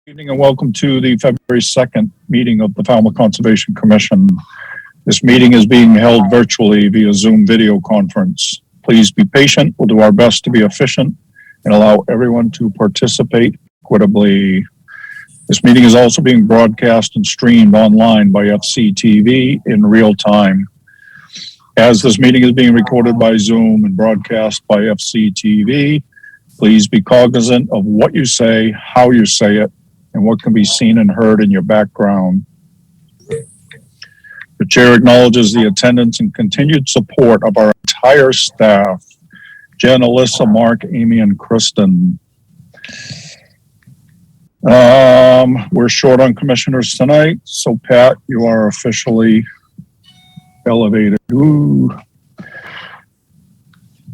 Good evening and welcome to the February 2nd meeting of the Falmouth Conservation Commission. This meeting is being held virtually via Zoom video conference. Please be patient. We'll do our best to be efficient and allow everyone to participate equitably. This meeting is also being broadcast and streamed online by FCTV in real time. As this meeting is being recorded by Zoom and broadcast by FCTV, please be cognizant of what you say, how you say it, and what can be seen and heard in your background. The chair acknowledges the attendance and continued support of our entire staff, Jen, Alyssa, Mark, Amy, and Kristen. We're short on commissioners tonight, so Pat, you are officially elevated. Ooh.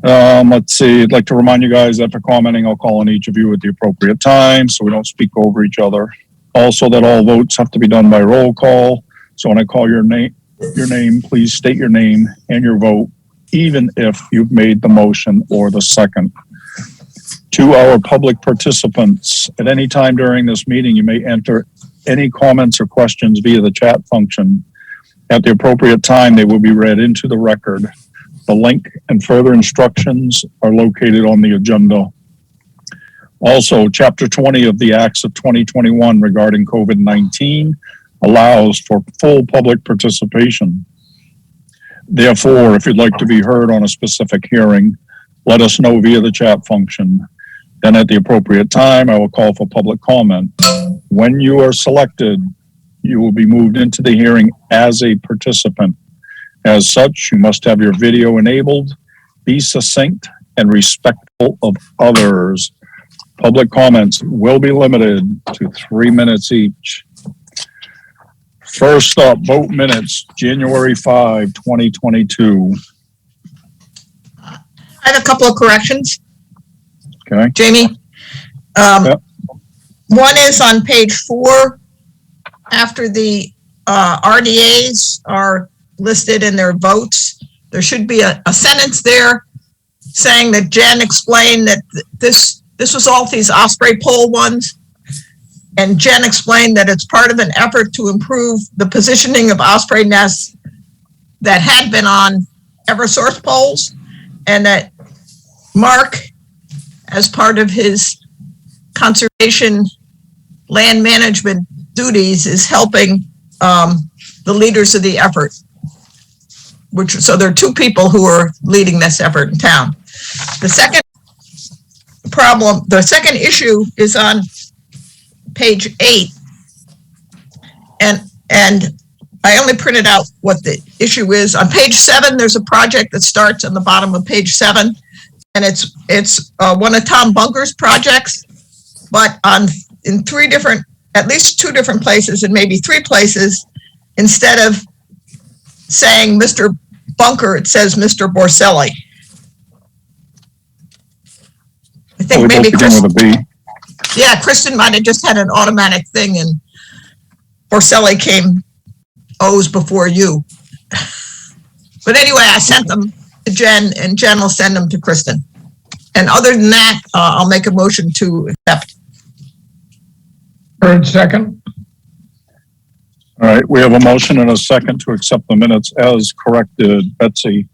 Let's see, I'd like to remind you guys that for commenting, I'll call on each of you at the appropriate time so we don't speak over each other. Also, that all votes have to be done by roll call. So when I call your name, please state your name and your vote, even if you've made the motion or the second. To our public participants, at any time during this meeting, you may enter any comments or questions via the chat function. At the appropriate time, they will be read into the record. The link and further instructions are located on the agenda. Also, Chapter 20 of the Acts of 2021 regarding COVID-19 allows for full public participation. Therefore, if you'd like to be heard on a specific hearing, let us know via the chat function. Then at the appropriate time, I will call for public comment. When you are selected, you will be moved into the hearing as a participant. As such, you must have your video enabled, be succinct, and respectful of others. Public comments will be limited to 3 minutes each. First up, vote minutes, January 5, 2022. I have a couple of corrections. Okay. Jamie. Yep. One is on page 4, after the RDAs are listed in their votes. There should be a sentence there saying that Jen explained that this was all these Osprey poll ones. And Jen explained that it's part of an effort to improve the positioning of Osprey nests that had been on Eversource polls, and that Mark, as part of his conservation land management duties, is helping the leaders of the effort. So there are two people who are leading this effort in town. The second issue is on page 8. And I only printed out what the issue is. On page 7, there's a project that starts on the bottom of page 7. And it's one of Tom Bunker's projects, but in at least 2 different places, and maybe 3 places, instead of saying Mr. Bunker, it says Mr. Borselli. I think maybe Kristen might have just had an automatic thing, and Borselli came O's before you. But anyway, I sent them to Jen, and Jen will send them to Kristen. And other than that, I'll make a motion to accept. Third, second. All right, we have a motion and a second to accept the minutes as corrected. Betsy.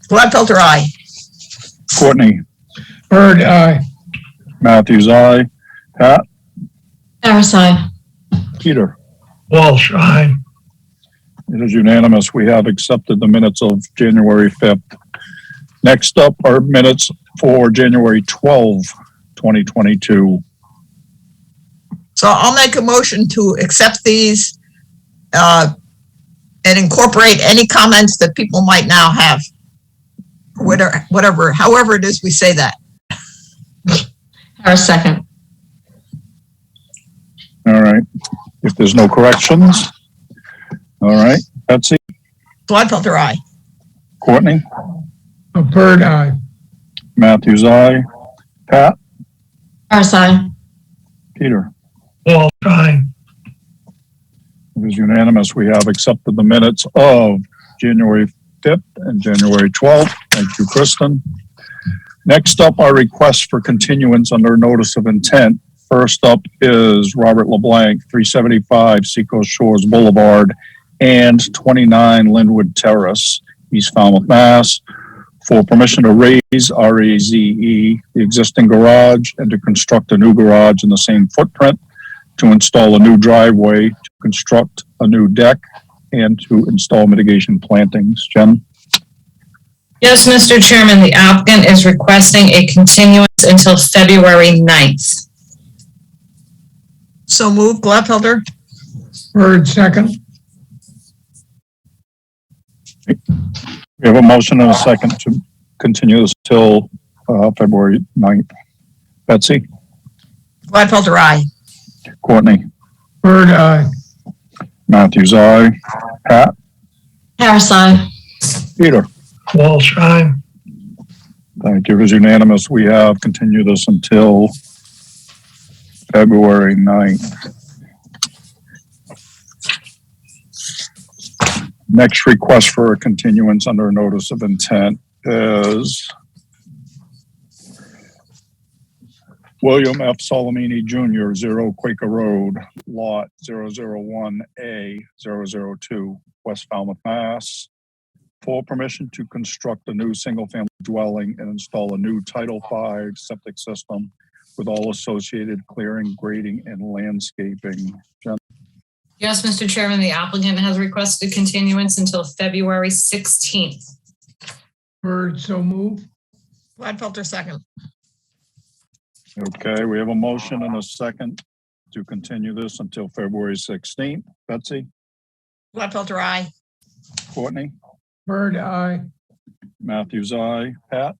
Gladfelter, aye. Courtney. Bird, aye. Matthews, aye. Pat. Harris, aye. Peter. Walsh, aye. It is unanimous. We have accepted the minutes of January 5th. Next up are minutes for January 12, 2022. So I'll make a motion to accept these and incorporate any comments that people might now have. Whatever, however it is we say that. Harris, second. All right. If there's no corrections. All right. Betsy. Gladfelter, aye. Courtney. Bird, aye. Matthews, aye. Pat. Harris, aye. Peter. Walsh, aye. It is unanimous. We have accepted the minutes of January 5th and January 12th. Thank you, Kristen. Next up, our request for continuance under notice of intent First up is Robert LeBlanc, 375 Seacoast Shores Boulevard and 29 Linwood Terrace, East Falmouth, Mass, for permission to raise RAZE, the existing garage, and to construct a new garage in the same footprint, to install a new driveway, to construct a new deck, and to install mitigation plantings. Jen? Yes, Mr. Chairman, the applicant is requesting a continuance until February 9th. So move, Gladfelder. Bird second. We have a motion and a second to continue this till February 9th. Betsy? Gladfelder, aye. Courtney? Bird eye. Matthews, aye. Pat? Harris, aye. Peter? Walsh eye. Thank you. It is unanimous. We have continued this until February 9th. Next request for a continuance under a notice of intent is William F. Solomini Jr., 0 Quaker Road, Lot 001A 002, West Falmouth, Mass, for permission to construct a new single-family dwelling and install a new Title V septic system with all associated clearing, grading, and landscaping. Jen? Yes, Mr. Chairman, the applicant has requested continuance until February 16th. Bird so move. Gladfelder, second. Okay, we have a motion and a second to continue this until February 16th. Betsy? Gladfelder, aye. Courtney? Bird eye. Matthews, aye. Pat?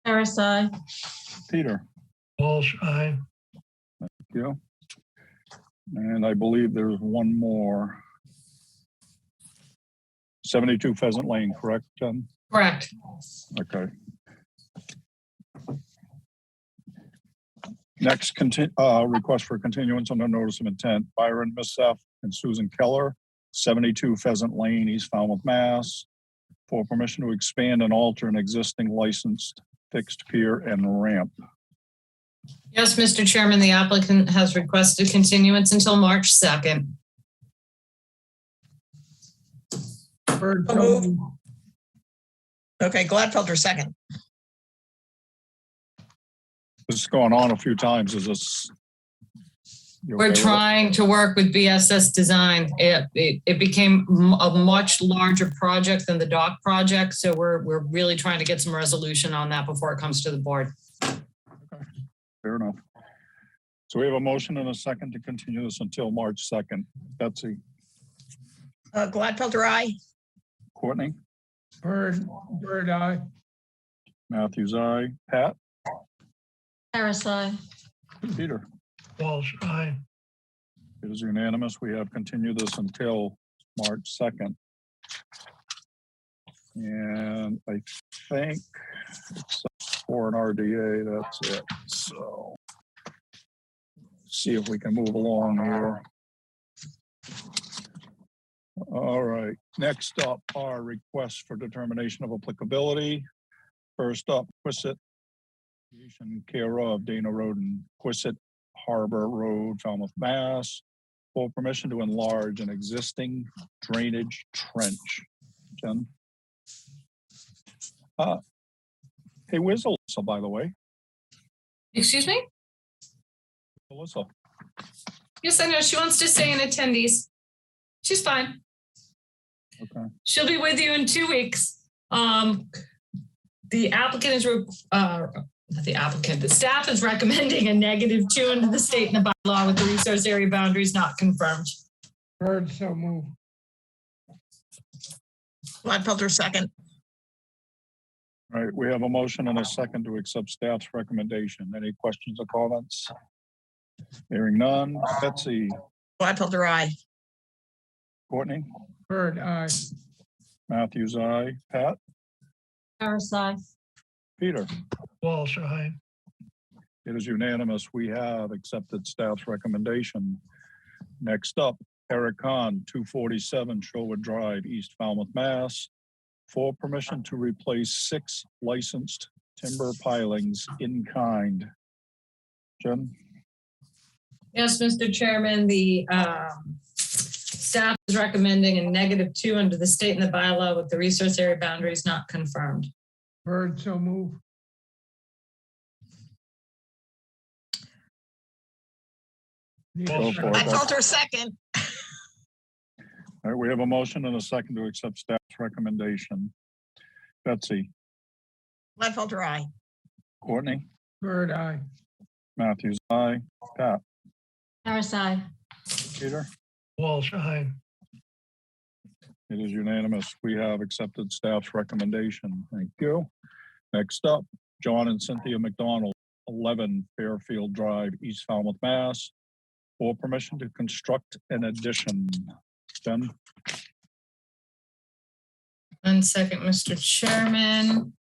Harris, aye. Peter? Walsh eye. Thank you. And I believe there's one more. 72 Pheasant Lane, correct, Jen? Correct. Okay. Next, request for continuance on a notice of intent. Byron Missef and Susan Keller, 72 Pheasant Lane, East Falmouth, Mass, for permission to expand and alter an existing licensed fixed pier and ramp. Yes, Mr. Chairman, the applicant has requested continuance until March 2nd. Bird So so move. move. Okay, Gladfelder, second. This has gone on a few times. Is this? You We're okay with it? trying to work with BSS Design. It became a much larger project than the dock project, so we're really trying to get some resolution on that before it comes to the board. Fair enough. So we have a motion and a second to continue this until March 2nd. Betsy? Gladfelder, aye. Courtney? Bird eye. Matthews, aye. Pat? Harris, aye. Peter? Walsh eye. It is unanimous. We have continued this until March 2nd. And I think, except for an RDA, that's it. So, see if we can move along here. All right. Next up are requests for determination of applicability. First up, Quissit, care of Dana Road and Quissit Harbor Road, Falmouth, Mass, for permission to enlarge an existing drainage trench. Jen? Hey, where's Alyssa, by the way? Excuse me? Alyssa. Yes, I know. She wants to stay in attendees. She's fine. Okay. She'll be with you in 2 weeks. The applicant is, not the applicant, the staff is recommending a -2 into the state and the bylaw with the resource area boundaries not confirmed. Bird so move. Gladfelder, second. All right, we have a motion and a second to accept staff's recommendation. Any questions or comments? Hearing none. Betsy? Gladfelder, aye. Courtney? Bird eye. Matthews, aye. Pat? Harris, aye. Peter? Walsh eye. It is unanimous. We have accepted staff's recommendation. Next up, Eric Kahn, 247 Shorewood Drive, East Falmouth, Mass, for permission to replace 6 licensed timber pilings in kind. Jen? Yes, Mr. Chairman, the staff is recommending a -2 under the state and the bylaw with the resource area boundaries not confirmed. Bird, so move. Need a Go for it. second. Gladfelter, second. All right, we have a motion and a second to accept staff's recommendation. Betsy, Gladfelter, aye. Courtney, Bird, aye. Matthews, aye. Pat, Harris, aye. Peter? Walsh, aye. It is unanimous. We have accepted staff's recommendation. Thank you. Next up, John and Cynthia McDonald, 11 Fairfield Drive, East Falmouth, Mass. For permission to construct an addition. Jen? 1 second, Mr. Chairman.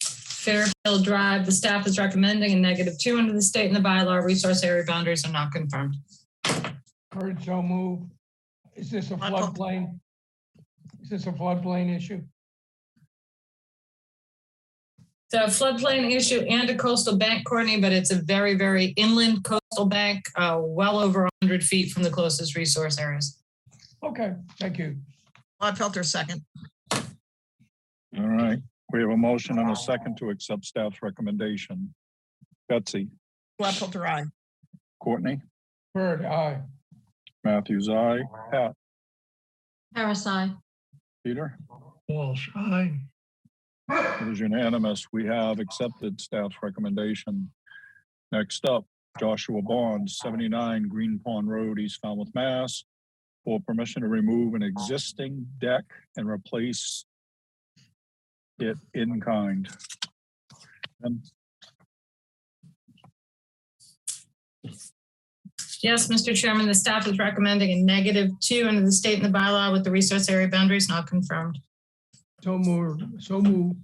Fairfield Drive, the staff is recommending a -2 under the state and the bylaw. Resource area boundaries are not confirmed. Bird, so move. Is this a floodplain? Is this a floodplain issue? It's a floodplain issue and a coastal bank, Courtney, but it's a very, very inland coastal bank, well over 100 feet from the closest resource areas. Okay, thank you. Gladfelter, second. All right. We have a motion and a second to accept staff's recommendation. Betsy, Gladfelter, aye. Courtney, Bird, aye. Matthews, aye. Pat, Harris, aye. Peter? Walsh, aye. It is unanimous. We have accepted staff's recommendation. Next up, Joshua Bond, 79 Green Pond Road, East Falmouth, Mass. For permission to remove an existing deck and replace it in kind. And Yes, Mr. Chairman, the staff is recommending a -2 under the state and the bylaw with the resource area boundaries not confirmed. So move, so move.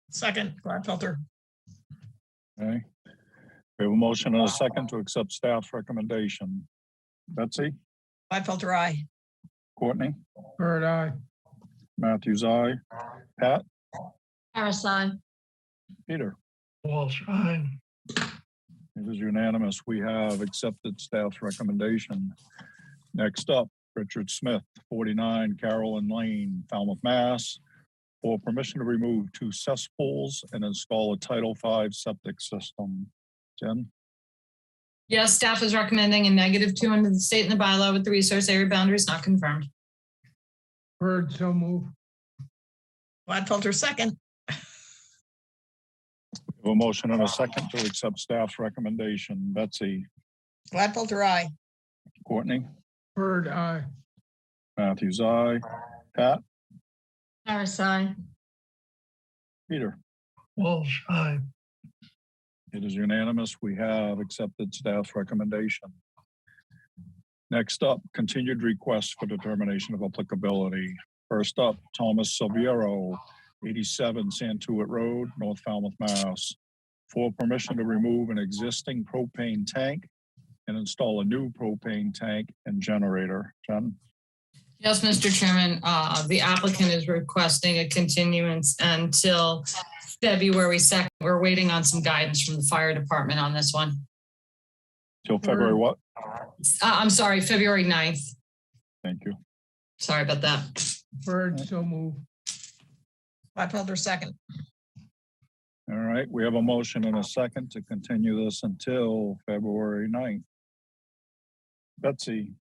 Second, Gladfelter. Okay. We have a motion and a second to accept staff's recommendation. Betsy, Gladfelter, aye. Courtney, Bird, aye. Matthews, aye. Pat, Harris, aye. Peter? Walsh, aye. It is unanimous. We have accepted staff's recommendation. Next up, Richard Smith, 49 Carolyn Lane, Falmouth, Mass. For permission to remove 2 cesspools and install a Title V septic system. Jen? Yes, staff is recommending a -2 under the state and the bylaw with the resource area boundaries not confirmed. Bird, so move. Gladfelter, second. We have a motion and a second to accept staff's recommendation. Betsy, Gladfelter, aye. Courtney, Bird, aye. Matthews, aye. Pat, Harris, aye. Peter? Walsh, aye. It is unanimous. We have accepted staff's recommendation. Next up, continued request for determination of applicability. First up, Thomas Silviero, 87 Santuit Road, North Falmouth, Mass. For permission to remove an existing propane tank and install a new propane tank and generator. Jen? Yes, Mr. Chairman, the applicant is requesting a continuance until February 2nd. We're waiting on some guidance from the fire department on this one. Till February what? I'm sorry, February 9th. Thank you. Sorry about that. Bird, so move. Gladfelter, second. All right, we have a motion and a second to continue this until February 9th. Betsy,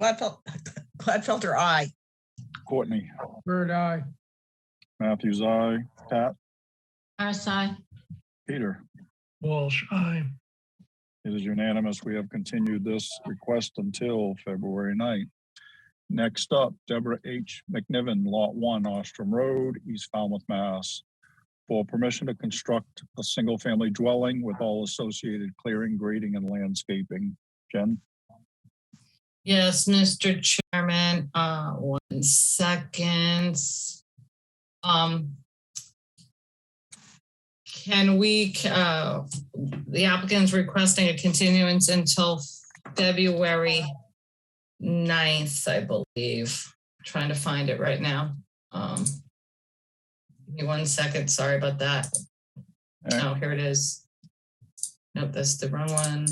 Gladfelter, aye. Courtney, Bird, aye. Matthews, aye. Pat, Harris, aye. Peter? Walsh, aye. It is unanimous. We have continued this request until February 9th. Next up, Deborah H. Mcniven, Lot 1, Ostrom Road, East Falmouth, Mass. For permission to construct a single-family dwelling with all associated clearing, grading, and landscaping. Jen? Yes, Mr. Chairman, 1 second. Can we, the applicant's requesting a continuance until February 9th, I believe. Trying to find it right now. Give me 1 second, sorry about that. Okay. Oh, here it is. Nope, that's the wrong one.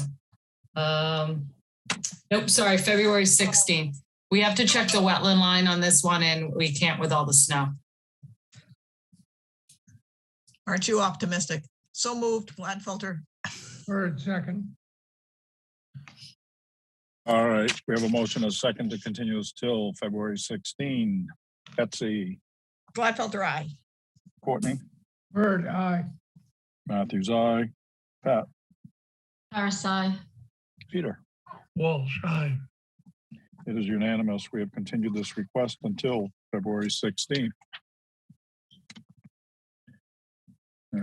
Nope, sorry, February 16th. We have to check the wetland line on this one and we can't with all the snow. Aren't you optimistic? So moved, Gladfelter. Bird second. All right, we have a motion, a second to continue this till February 16. Betsy, Gladfelter, aye. Courtney, Bird, aye. Matthews, aye. Pat, Harris, aye. Peter. Walsh, aye. It is unanimous. We have continued this request until February 16th.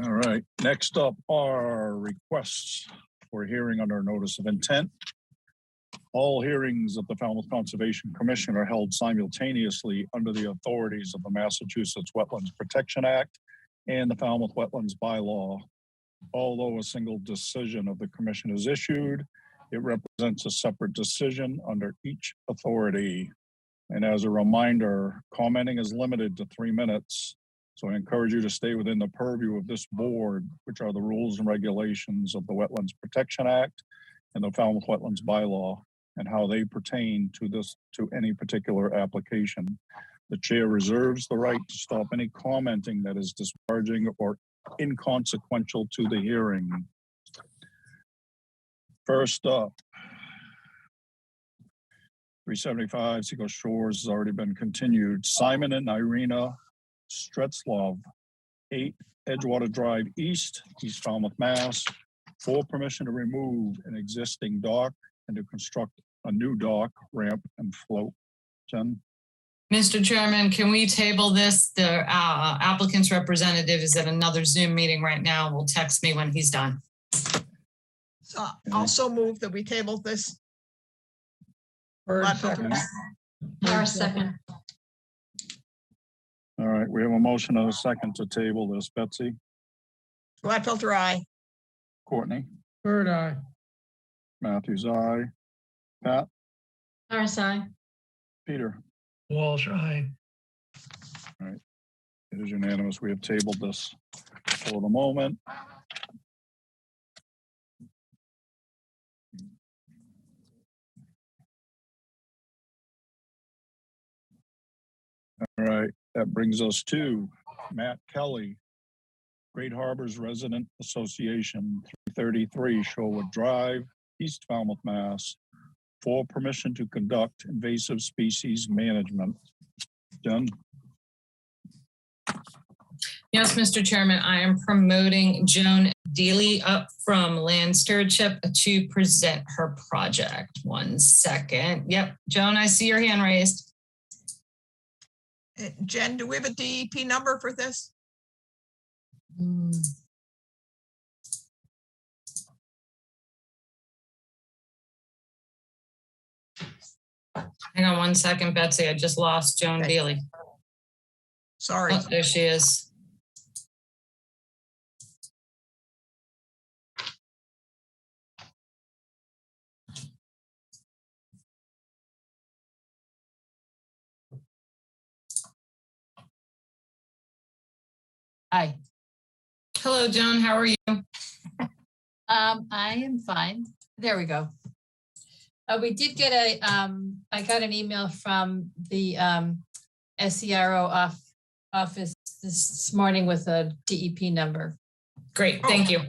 All right, next up are requests for hearing under notice of intent. All hearings of the Falmouth Conservation Commission are held simultaneously under the authorities of the Massachusetts Wetlands Protection Act and the Falmouth Wetlands Bylaw. Although a single decision of the commission is issued, it represents a separate decision under each authority. And as a reminder, commenting is limited to 3 minutes. So I encourage you to stay within the purview of this board, which are the rules and regulations of the Wetlands Protection Act and the Falmouth Wetlands Bylaw, and how they pertain to any particular application. The chair reserves the right to stop any commenting that is disparaging or inconsequential to the hearing. First up, 375 Seacoast Shores has already been continued. Simon and Irina Stretzlov, 8 Edgewater Drive East, East Falmouth, Mass, for permission to remove an existing dock and to construct a new dock, ramp, and float. Jen? Mr. Chairman, can we table this? The applicant's representative is at another Zoom meeting right now. Will text me when he's done. So also move that we table this. Bird Gladfelter. second. Harris, second. All right, we have a motion and a second to table this. Betsy? Gladfelter, aye. Courtney? Bird, aye. Matthews, aye. Pat? Harris, aye. Peter? Walsh, aye. It is unanimous. We have tabled this for the moment. All right, that brings us to Matt Kelly, Great Harbors Resident Association, 333 Shorewood Drive, East Falmouth, Mass, for permission to conduct invasive species management. Jen? Yes, Mr. Chairman, I am promoting Joan Deely up from Land Stewardship to present her project. 1 second. Yep, Joan, I see your hand raised. Jen, do we have a DEP number for this? Hang on 1 second, Betsy. I just lost Joan Okay. Deely. Sorry. Oh, there she is. Hi, Hello, Joan. How are you? I am fine. There we go. We did get I got an email from the SCRO office this morning with a DEP number. Great, thank you.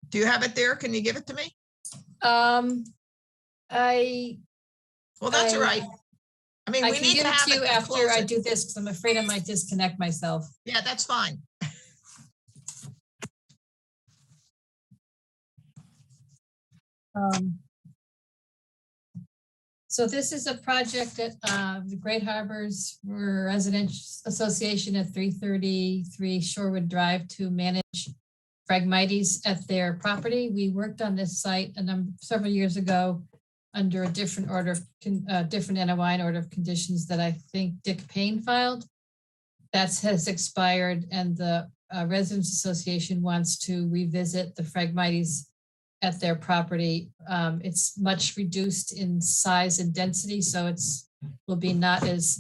Do you have it there? Can you give it to me? I Well, that's all I- right. I mean, we can need give to it have to you it to after close I it. do this because I'm afraid I might disconnect myself. Yeah, that's fine. So this is a project at the Great Harbors Residential Association at 333 Shorewood Drive to manage Phragmites at their property. We worked on this site several years ago under a different order of different NOI and order of conditions that I think Dick Payne filed. That has expired, and the Residents Association wants to revisit the Phragmites at their property. It's much reduced in size and density, so will be not as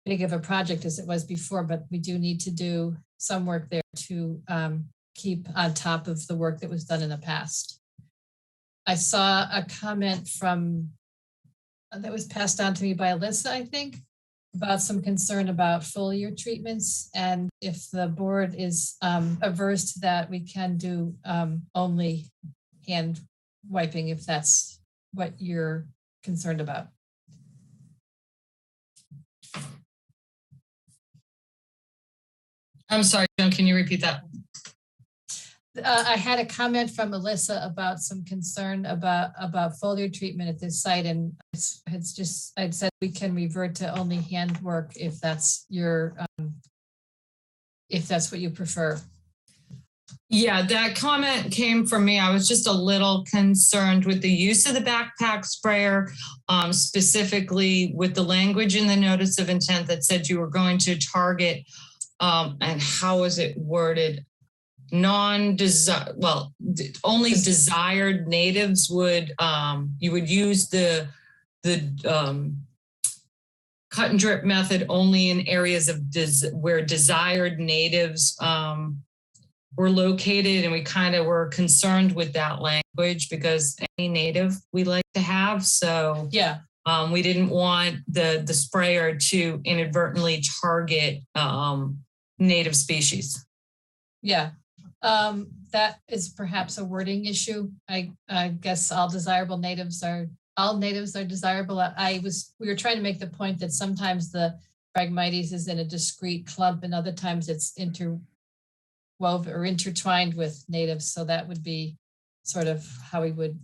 big of a project as it was before, but we do need to do some work there to keep on top of the work that was done in the past. I saw a comment that was passed on to me by Alyssa, I think, about some concern about foliar treatments. And if the board is averse to that, we can do only hand wiping if that's what you're concerned about. I'm sorry, Joan, can you repeat that? I had a comment from Alyssa about some concern about foliar treatment at this site, and I'd said we can revert to only hand work if that's what you prefer. Yeah, that comment came from me. I was just a little concerned with the use of the backpack sprayer, specifically with the language in the notice of intent that said you were going to target, and how was it worded? Only desired natives would, you would use the cut and drip method only in areas of where desired natives were located. And we kind of were concerned with that language because any native we like to have. So Yeah. We didn't want the sprayer to inadvertently target native species. Yeah. That is perhaps a wording issue. I guess all natives are desirable. We were trying to make the point that sometimes the Phragmites is in a discrete clump and other times it's interwoven or intertwined with natives. So that would be sort of how we would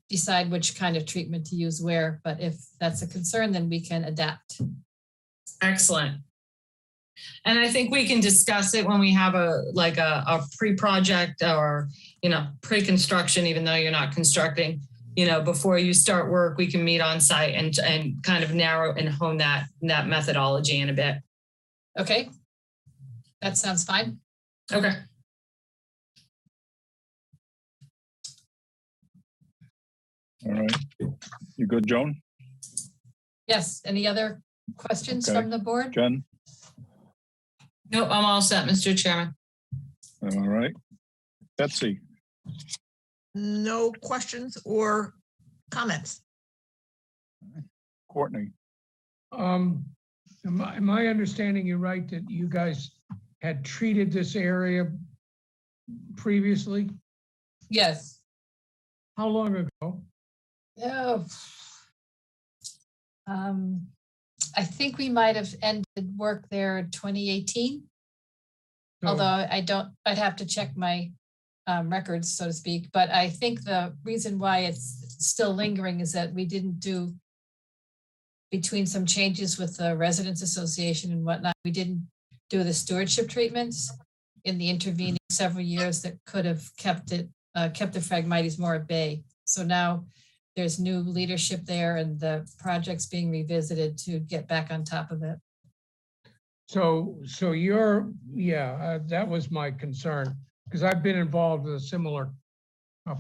decide which kind of treatment to use where. But if that's a concern, then we can adapt. Excellent. And I think we can discuss it when we have a pre-project or, pre-construction, even though you're not constructing, before you start work, we can meet on site and kind of narrow and hone that methodology in a bit. Okay. That sounds fine. Okay. All right. You good, Joan? Yes. Any other questions Okay. from the board? Jen? Nope, I'm all set, Mr. Chairman. All right. Betsy? No questions or comments. Courtney? Am I understanding you right that you guys had treated this area previously? Yes. How long ago? Oh. I think we might have ended work there in 2018. So- Although I'd have to check my records, so to speak. But I think the reason why it's still lingering is that we didn't do, between some changes with the Residents Association and whatnot, we didn't do the stewardship treatments in the intervening several years that could have kept the Phragmites more at bay. So now there's new leadership there and the project's being revisited to get back on top of it. So that was my concern, because I've been involved with a similar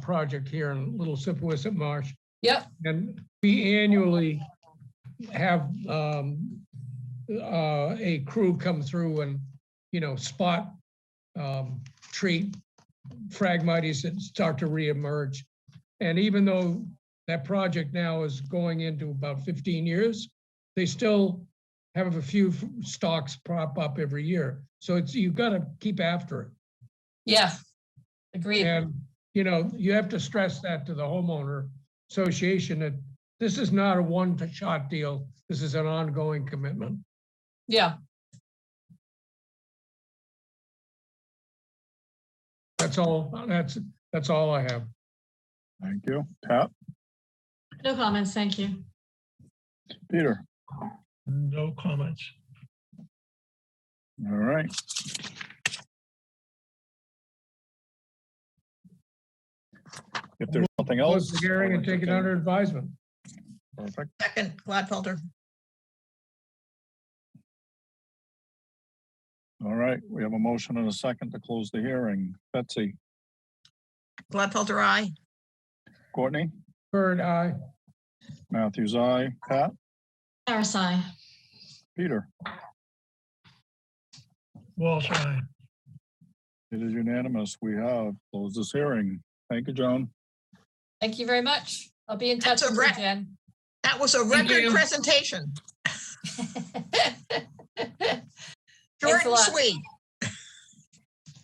project here in Little Sippowisset Marsh. Yep. And we annually have a crew come through and, spot, treat Phragmites that start to reemerge. And even though that project now is going into about 15 years, they still have a few stalks prop up every year. So you've got to keep after it. Yeah, agreed. And, you have to stress that to the homeowner association that this is not a one-shot deal. This is an ongoing commitment. Yeah. That's all. That's all I have. Thank you. Pat? No comments, thank you. Peter? No comments. All right. If there's nothing else. Close the hearing and take it under advisement. Perfect. Second, Gladfelter. All right. We have a motion and a second to close the hearing. Betsy? Gladfelter, aye. Courtney? Bird, aye. Matthews, aye. Pat? Harris, aye. Peter? Walsh, aye. It is unanimous. We have closed this hearing. Thank you, Joan. Thank you very much. I'll be in touch That's a with you, wrap. Jen. That was a Thank record you. presentation. Short Thanks a and lot. sweet. The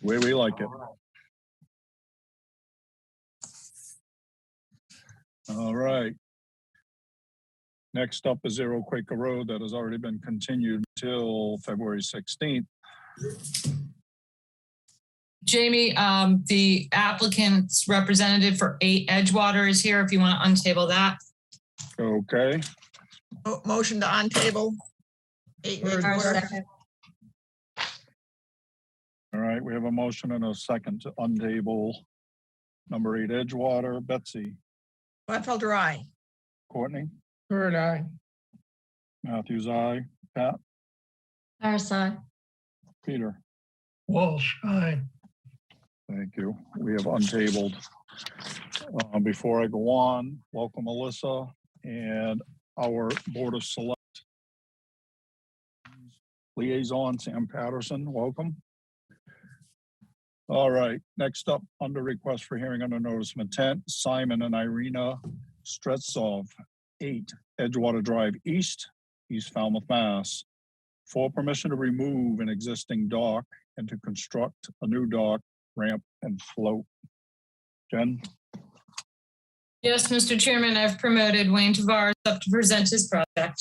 way we like it. All right. Next up is 0 Quaker Road that has already been continued till February 16th. Jamie, the applicant's representative for 8 Edgewater is here if you want to untable that. Okay, Motion to untable. Eight Third. Edgewater. all right, we have a motion and a second to untable number 8 Edgewater. Betsy, Glenfelder, aye. Courtney, Bird eye. Matthews, aye. Pat, RSI. Peter. Walsh, aye. Thank you. We have untabled. Before I go on, welcome Melissa and our Board of Select Liaison, Sam Patterson, welcome. All right, next up, under request for hearing under notice of intent, Simon and Irina Stretsov, 8 Edgewater Drive East, East Falmouth, Mass, for permission to remove an existing dock and to construct a new dock, ramp, and float. Jen? Yes, Mr. Chairman, I've promoted Wayne Tavares up to present his project.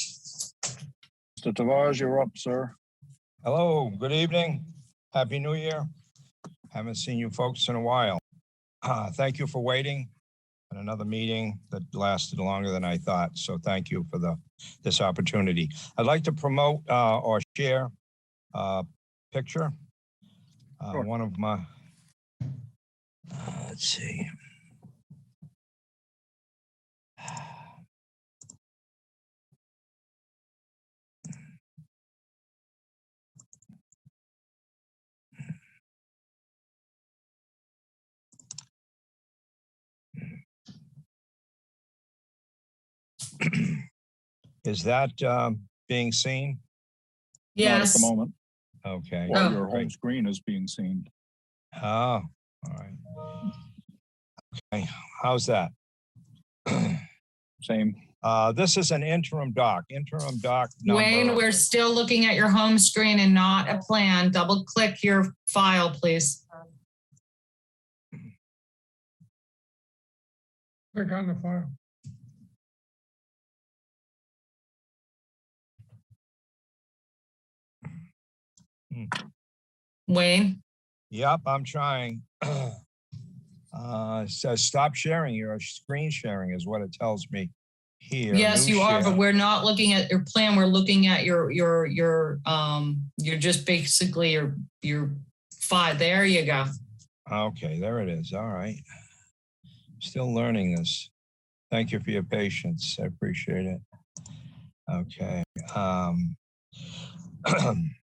Mr. Tavares, you're up, sir. Hello, good evening. Happy New Year. Haven't seen you folks in a while. Thank you for waiting on another meeting that lasted longer than I thought. So thank you for this opportunity. I'd like to promote or share a picture. Sure. One of my, let's see. Is that being seen? Not at the Yes. moment. Okay. Well, Oh. your home screen is being seen. Oh, all right. Okay, how's that? Same. This is an interim dock. Wayne, number. we're still looking at your home screen and not a plan. Double click your file, please. Click on the file. Wayne? Yep, I'm trying. It says stop sharing. Your screen sharing is what it tells me here. Yes, New you are, share. but we're not looking at your plan. We're looking at your just basically your file. There you go. Okay, there it is. All right. Still learning this. Thank you for your patience. I appreciate it. Okay.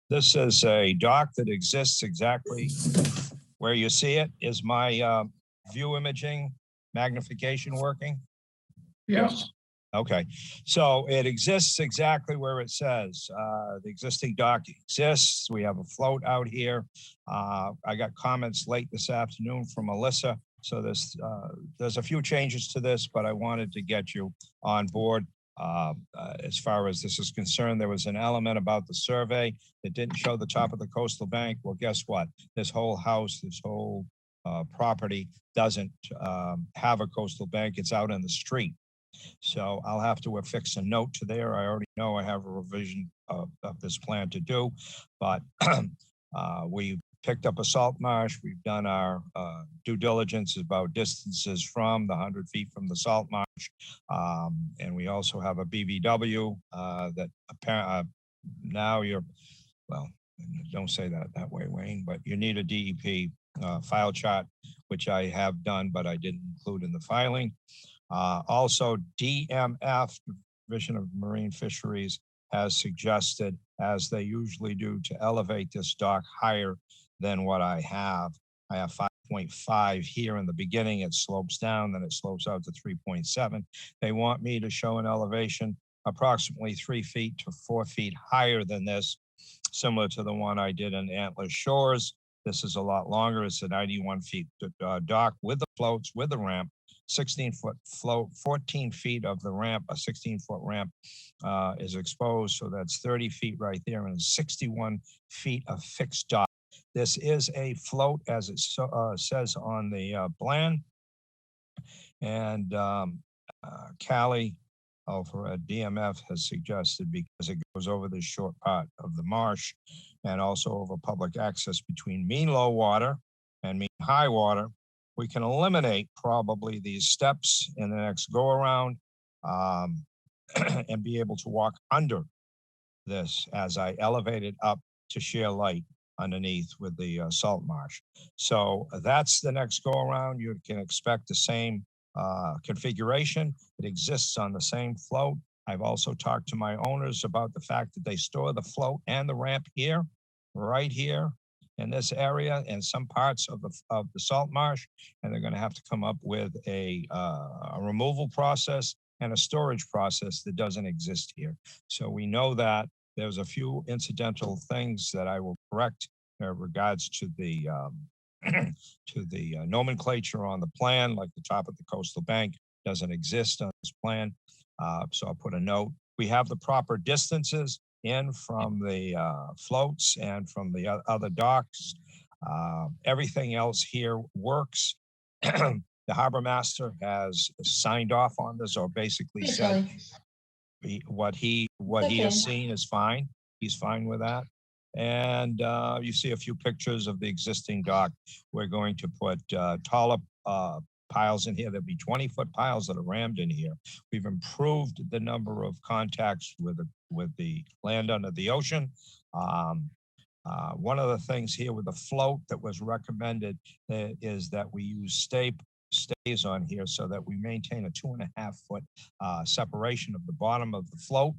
This is a dock that exists exactly where you see it. Is my view imaging magnification working? Yes. Okay, so it exists exactly where it says. The existing dock exists. We have a float out here. I got comments late this afternoon from Melissa. So there's a few changes to this, but I wanted to get you on board. As far as this is concerned, there was an element about the survey that didn't show the top of the coastal bank. Well, guess what? This whole house, this whole property doesn't have a coastal bank. It's out in the street. So I'll have to affix a note to there. I already know I have a revision of this plan to do, but we picked up a salt marsh. We've done our due diligence about distances from the 100 feet from the salt marsh. And we also have a BVW that apparently now well, don't say that way, Wayne, but you need a DEP file chart, which I have done, but I didn't include in the filing. Also, DMF, Division of Marine Fisheries, has suggested, as they usually do, to elevate this dock higher than what I have. I have 5.5 here in the beginning. It slopes down, then it slopes out to 3.7. They want me to show an elevation approximately 3 feet to 4 feet higher than this, similar to the one I did in Antler Shores. This is a lot longer. It's a 91 feet dock with the floats, with the ramp, 16-foot float, 14 feet of the ramp, a 16-foot ramp is exposed. So that's 30 feet right there and 61 feet of fixed dock. This is a float as it says on the plan. And Callie over at DMF has suggested, because it goes over this short part of the marsh and also over public access between mean low water and mean high water, we can eliminate probably these steps in the next go around and be able to walk under this as I elevate it up to share light underneath with the salt marsh. So that's the next go around. You can expect the same configuration. It exists on the same float. I've also talked to my owners about the fact that they store the float and the ramp here, right here in this area and some parts of the salt marsh, and they're going to have to come up with a removal process and a storage process that doesn't exist here. So we know that there's a few incidental things that I will correct in regards to the nomenclature on the plan, like the top of the coastal bank doesn't exist on this plan. So I'll put a note. We have the proper distances in from the floats and from the other docks. Everything else here works. The harbor master has signed off on this, or basically said what he has seen is fine. He's fine with that. And you see a few pictures of the existing dock. We're going to put taller piles in here. There'll be 20-foot piles that are rammed in here. We've improved the number of contacts with the land under the ocean. One of the things here with the float that was recommended is that we use stays on here so that we maintain a 2.5-foot separation of the bottom of the float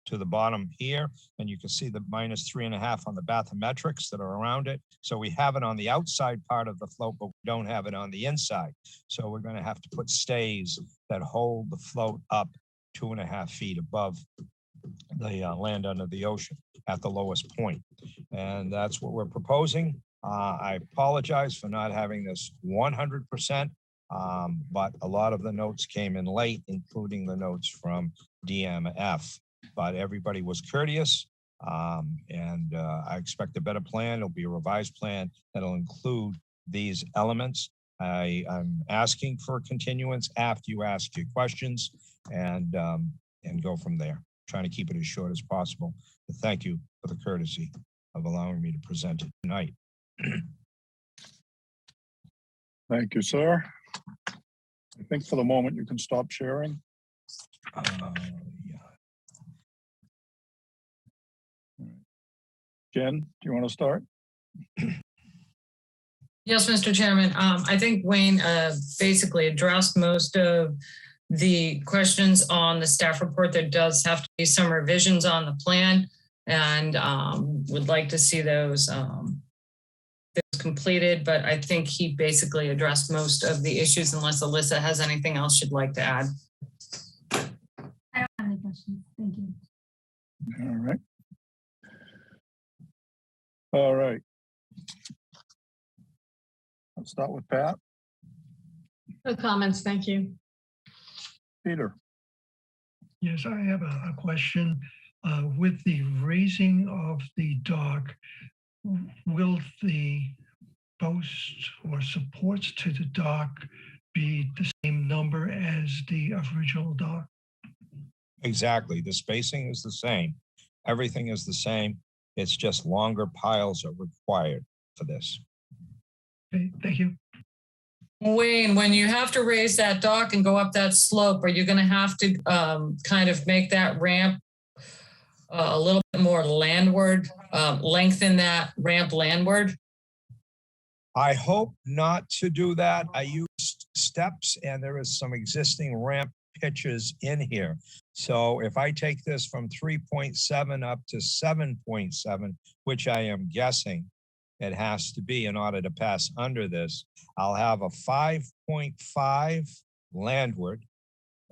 to the bottom here. And you can see the -3.5 on the bathymetrics that are around it. So we have it on the outside part of the float, but we don't have it on the inside. So we're going to have to put stays that hold the float up 2.5 feet above the land under the ocean at the lowest point. And that's what we're proposing. I apologize for not having this 100%, but a lot of the notes came in late, including the notes from DMF. But everybody was courteous, and I expect a better plan. It'll be a revised plan that'll include these elements. I'm asking for a continuance after you ask your questions, and go from there. Trying to keep it as short as possible. But thank you for the courtesy of allowing me to present it tonight. Thank you, sir. I think for the moment you can stop sharing. Yeah. Jen, do you want to start? Yes, Mr. Chairman. I think Wayne basically addressed most of the questions on the staff report. There does have to be some revisions on the plan, and would like to see those completed, but I think he basically addressed most of the issues, unless Alyssa has anything else she'd like to add. I don't have any questions. Thank you. All right. All right. Let's start with Pat. No comments, thank you. Peter. Yes, I have a question. With the raising of the dock, will the posts or supports to the dock be the same number as the original dock? Exactly. The spacing is the same. Everything is the same. It's just longer piles are required for this. Okay, thank you. Wayne, when you have to raise that dock and go up that slope, are you going to have to kind of make that ramp a little bit more landward, lengthen that ramp landward? I hope not to do that. I used steps and there is some existing ramp pitches in here. So if I take this from 3.7 up to 7.7, which I am guessing it has to be in order to pass under this, I'll have a 5.5 landward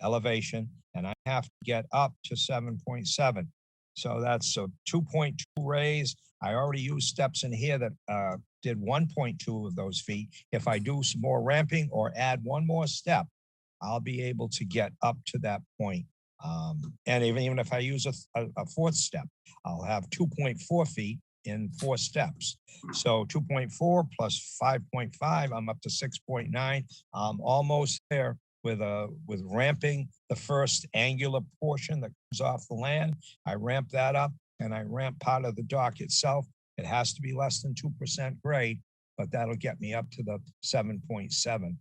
elevation, and I have to get up to 7.7. So that's a 2.2 raise. I already used steps in here that did 1.2 of those feet. If I do some more ramping or add one more step, I'll be able to get up to that point. And even if I use a fourth step, I'll have 2.4 feet in 4 steps. So 2.4 plus 5.5, I'm up to 6.9. I'm almost there with ramping the first angular portion that comes off the land. I ramp that up and I ramp part of the dock itself. It has to be less than 2% grade, but that'll get me up to the 7.7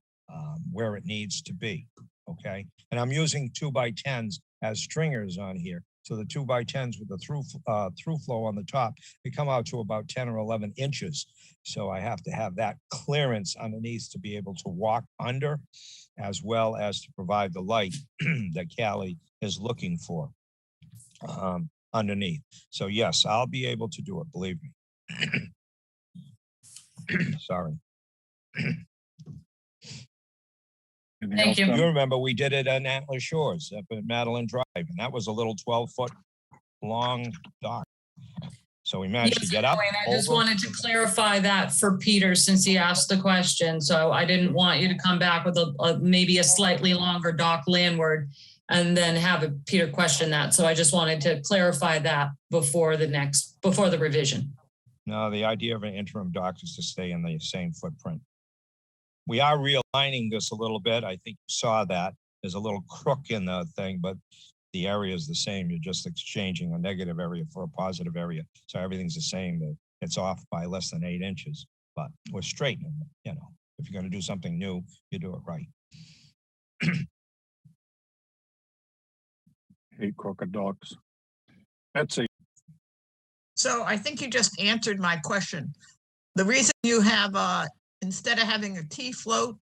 where it needs to be. Okay. And I'm using 2x10s as stringers on here. So the 2x10s with the through flow on the top, they come out to about 10 or 11 inches. So I have to have that clearance underneath to be able to walk under, as well as to provide the light that Callie is looking for underneath. So yes, I'll be able to do it, believe me. Sorry. Anything Thank else, you. Jen? You remember we did it on Antler Shores up at Madeline Drive, and that was a little 12-foot long dock. So we managed to Yes, get up. Wayne, I just over. wanted to clarify that for Peter since he asked the question. So I didn't want you to come back with maybe a slightly longer dock landward and then have Peter question that. So I just wanted to clarify that before the revision. No, the idea of an interim dock is to stay in the same footprint. We are realigning this a little bit. I think you saw that. There's a little crook in the thing, but the area is the same. You're just exchanging a negative area for a positive area. So everything's the same. It's off by less than 8 inches, but we're straightening it. You know, if you're going to do something new, you do it right. Hate crooked docks. Betsy, So I think you just answered my question. The reason you have, instead of having a T float,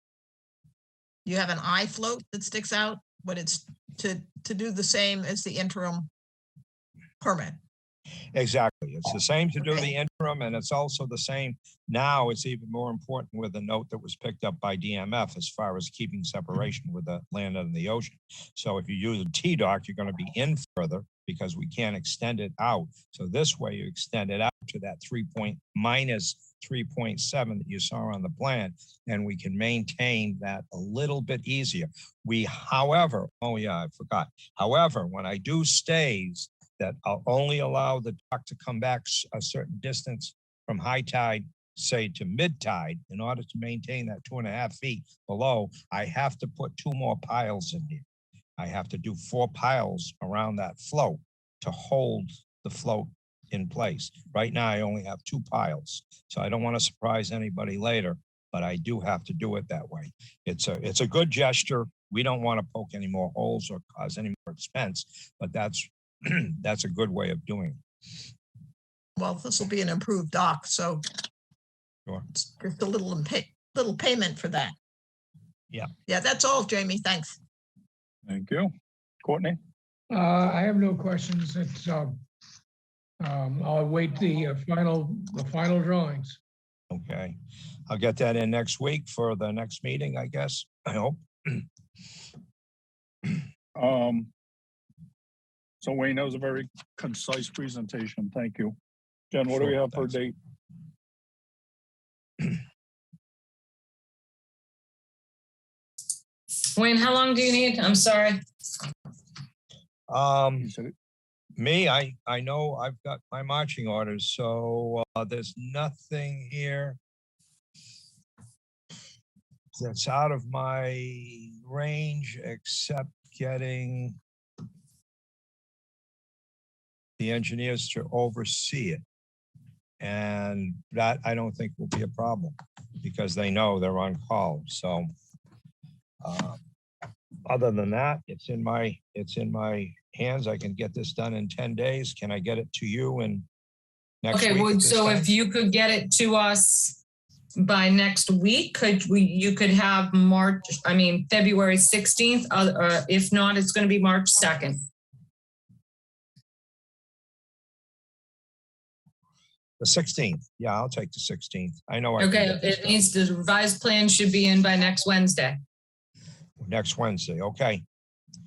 you have an I float that sticks out, but it's to do the same as the interim permit. Exactly. It's the same to do Okay. the interim, and it's also the same. Now it's even more important with the note that was picked up by DMF as far as keeping separation with the land and the ocean. So if you use a T dock, you're going to be in further because we can't extend it out. So this way you extend it out to that minus 3.7 that you saw on the plan, and we can maintain that a little bit easier. However, oh yeah, I forgot. However, when I do stays, that I'll only allow the dock to come back a certain distance from high tide, say to mid tide, in order to maintain that 2.5 feet below, I have to put 2 more piles in here. I have to do 4 piles around that float to hold the float in place. Right now, I only have 2 piles. So I don't want to surprise anybody later, but I do have to do it that way. It's a good gesture. We don't want to poke any more holes or cause any more expense, but that's a good way of doing it. Well, this will be an improved dock, so Sure. it's just a little payment for that. Yeah. Yeah, that's all, Jamie. Thanks. thank you. Courtney? I have no questions. It's, I'll await the final drawings. Okay. I'll get that in next week for the next meeting, I guess. I hope. So Wayne, that was a very concise presentation. Thank you. Jen, what do we Sure, have for a thanks. date? Wayne, how long do you need? I'm sorry. You said it- Me, I know I've got my marching orders, so there's nothing here that's out of my range except getting the engineers to oversee it. And that I don't think will be a problem because they know they're on call. So other than that, it's in my hands. I can get this done in 10 days. Can I get it to you in next week? Okay, well, at this so time? if you could get it to us by next week, you could have February 16th, if not, it's going to be March 2nd. The 16th. Yeah, I'll take the 16th. I know. I can Okay, get this it done needs, the revised plan should be in by next Wednesday. next Wednesday. Okay.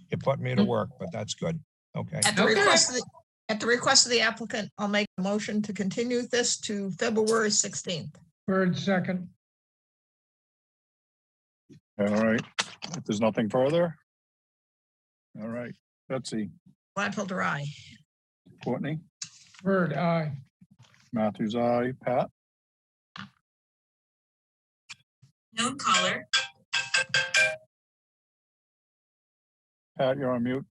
You're putting me to work, but that's good. Okay. At the Okay. request of the applicant, I'll make a motion to continue this to February 16th. Bird second. All right. If there's nothing further. All right. Betsy, Gladfelder, aye. Courtney, Bird, aye. Matthews, aye. Pat, No caller. Pat, you're on mute.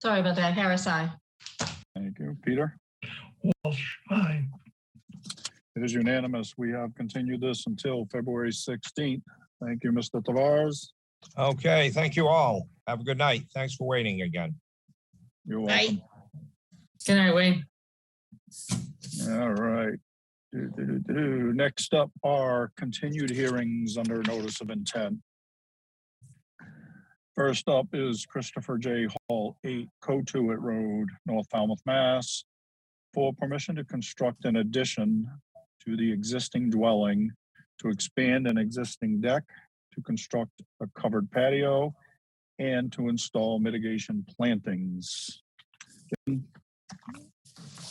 Sorry about that. Harris, aye. Thank you. Peter, Walsh, aye. it is unanimous. We have continued this until February 16th. Thank you, Mr. Tavares. Okay, thank you all. Have a good night. Thanks for waiting again. You're Aye. welcome. Good night, Wayne. All right. Next up are continued hearings under notice of intent. First up is Christopher J. Hall, 8 Cotuit Road, North Falmouth, Mass, for permission to construct an addition to the existing dwelling, to expand an existing deck, to construct a covered patio, and to install mitigation plantings.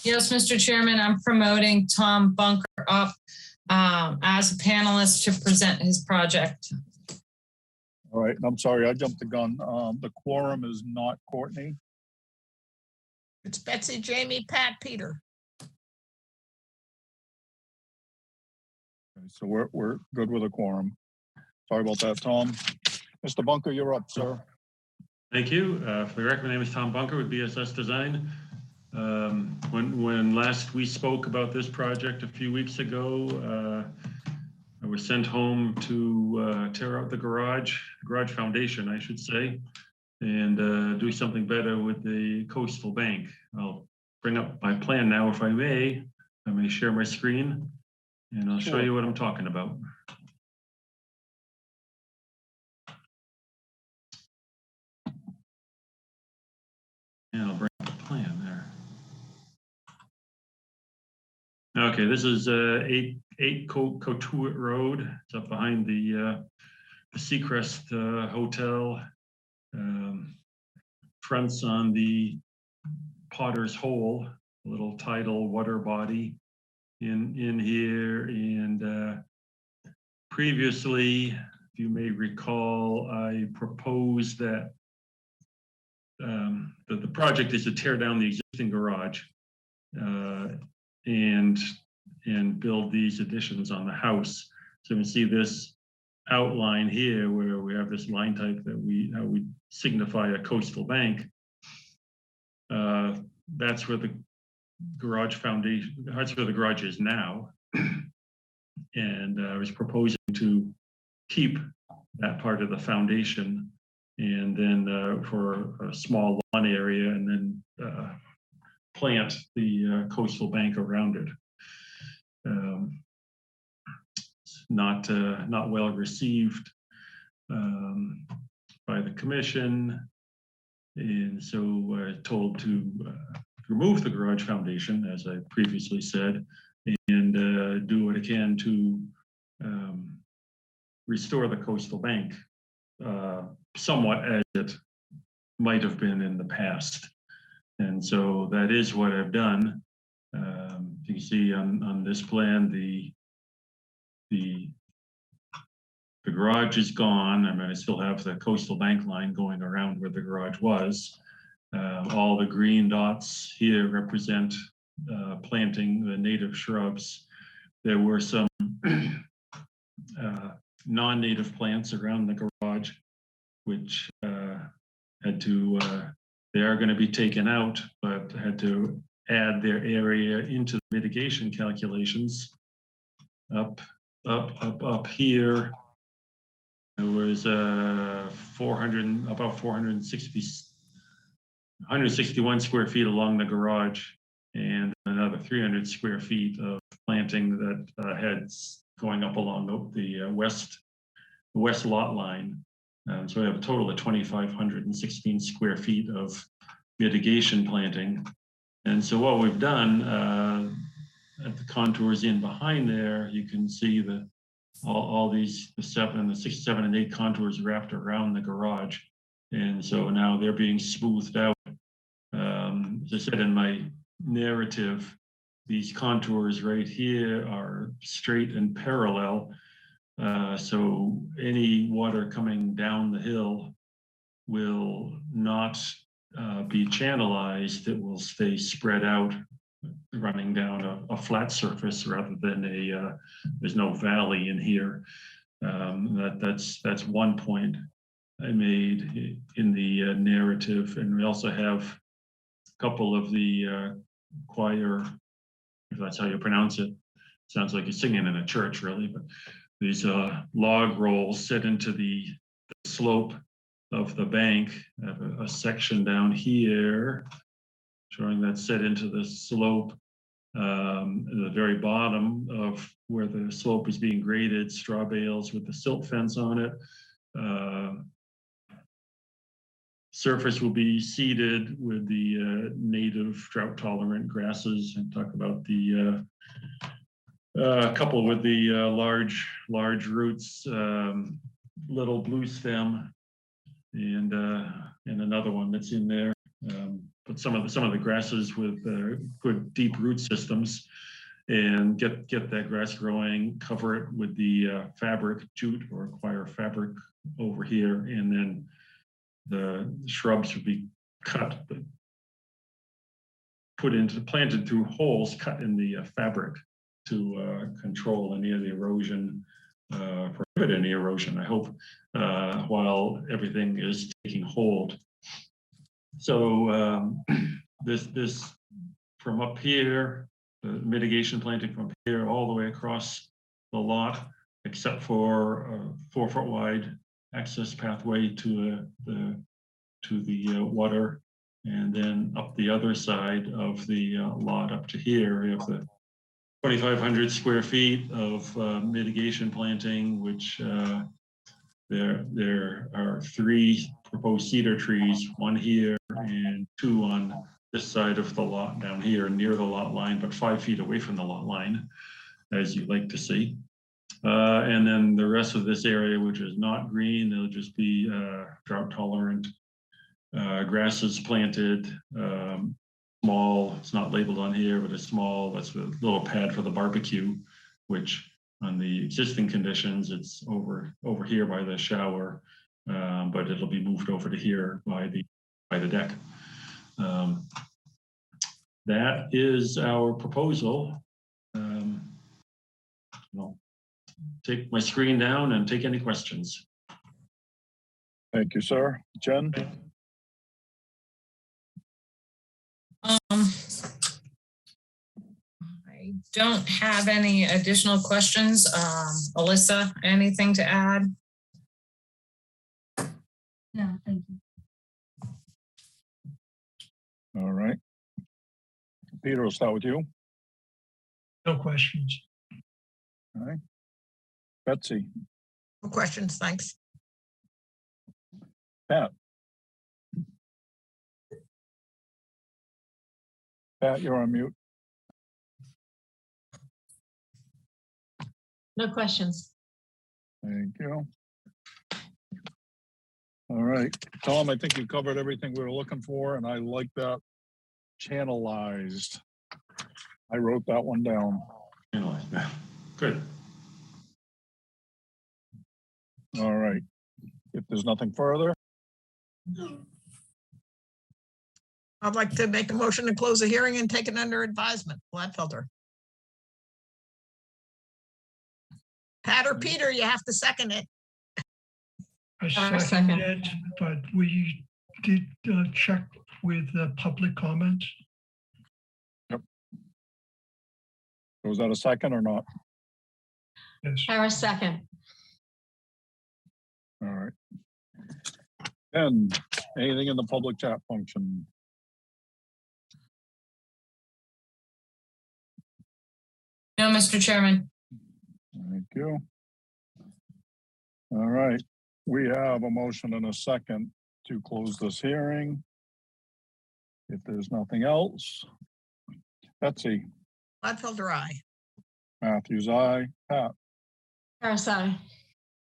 Yes, Mr. Chairman, I'm promoting Tom Bunker up as a panelist to present his project. All right, and I'm sorry, I jumped the gun. The quorum is not Courtney. It's Betsy, Jamie, Pat, Peter. Okay, so we're good with a quorum. Sorry about that, Tom. Mr. Bunker, you're up, sir. Thank you. For the record, my name is Tom Bunker with BSS Design. When last we spoke about this project a few weeks ago, I was sent home to tear out the garage foundation, I should say, and do something better with the coastal bank. I'll bring up my plan now, if I may. I may share my screen, and I'll show you what I'm talking about. And I'll bring up the plan there. Okay, this is 8 Cotuit Road. It's up behind the Seacrest Hotel. Fronts on the Potter's Hole, a little tidal water body in here. And previously, if you may recall, I proposed that the project is to tear down the existing garage and build these additions on the house. So you can see this outline here where we have this line type that we signify a coastal bank. That's where the garage foundation, that's where the garage is now. And I was proposing to keep that part of the foundation and then for a small lawn area and then plant the coastal bank around it. Not well received by the commission, and so told to remove the garage foundation, as I previously said, and do what I can to restore the coastal bank somewhat as it might have been in the past. And so that is what I've done. You can see on this plan, the garage is gone. I mean, I still have the coastal bank line going around where the garage was. All the green dots here represent planting the native shrubs. There were some non-native plants around the garage, which had to, they are going to be taken out, but had to add their area into the mitigation calculations. Up here, there was 161 square feet along the garage and another 300 square feet of planting that heads going up along the west lot line. So we have a total of 2,516 square feet of mitigation planting. And so what we've done at the contours in behind there, you can see all these, the 6, 7, and 8 contours wrapped around the garage. And so now they're being smoothed out. As I said in my narrative, these contours right here are straight and parallel. So any water coming down the hill will not be channelized. It will stay spread out, running down a flat surface rather than there's no valley in here. That's one point I made in the narrative. And we also have a couple of the choir, if that's how you pronounce it. Sounds like you're singing in a church, really, but these log rolls set into the slope of the bank. I have a section down here showing that set into the slope. At the very bottom of where the slope is being graded, straw bales with the silt fence on it. Surface will be seeded with the native drought tolerant grasses, and talk about the couple with the large roots, little blue stem, and another one that's in there. But some of the grasses with good deep root systems, and get that grass growing, cover it with the fabric, jute or coir fabric over here, and then the shrubs would be cut, planted through holes cut in the fabric to control any of the erosion, prohibit any erosion, I hope, while everything is taking hold. So this from up here, the mitigation planting from here all the way across the lot, except for a 4-foot wide access pathway to the water, and then up the other side of the lot up to here, we have the 2,500 square feet of mitigation planting, which there are 3 proposed cedar trees, 1 here and 2 on this side of the lot down here near the lot line, but 5 feet away from the lot line, as you like to see. And then the rest of this area, which is not green, there'll just be drought tolerant grasses planted, small, it's not labeled on here, but that's a little pad for the barbecue, which on the existing conditions, it's over here by the shower, but it'll be moved over to here by the deck. That is our proposal. I'll take my screen down and take any questions. Thank you, sir. Jen? I don't have any additional questions. Alyssa, anything to add? No, thank you. All right. Peter, we'll start with you. No questions. All right. Betsy? No questions, thanks. Pat? Pat, you're on mute. No questions. Thank you. All right, Tom, I think you covered everything we were looking for, and I like that channelized. I wrote that one down. Good. All right, if there's nothing further. I'd like to make a motion to close the hearing and take it under advisement. Gladfelter. Pat or Peter, you have to second it. I second it, but we did check with public comments. Yep. Was that a second or not? Yes. Harris, second. All right. And anything in the public chat function? No, Mr. Chairman. Thank you. All right, we have a motion and a second to close this hearing. If there's nothing else, Betsy? Gladfelter, aye. Matthews, aye. Pat? Harris, aye.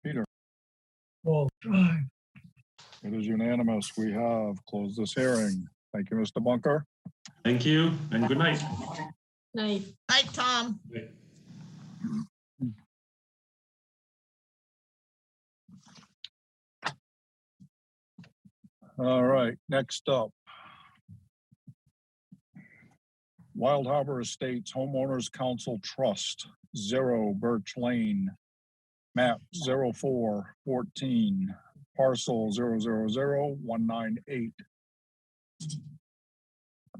Peter? Well, aye. It is unanimous. We have closed this hearing. Thank you, Mr. Bunker. Thank you, and good night. Night. Night, Tom. All right, next up. Wild Harbor Estates Homeowners Council Trust, 0 Birch Lane, map 0414, parcel 0000198.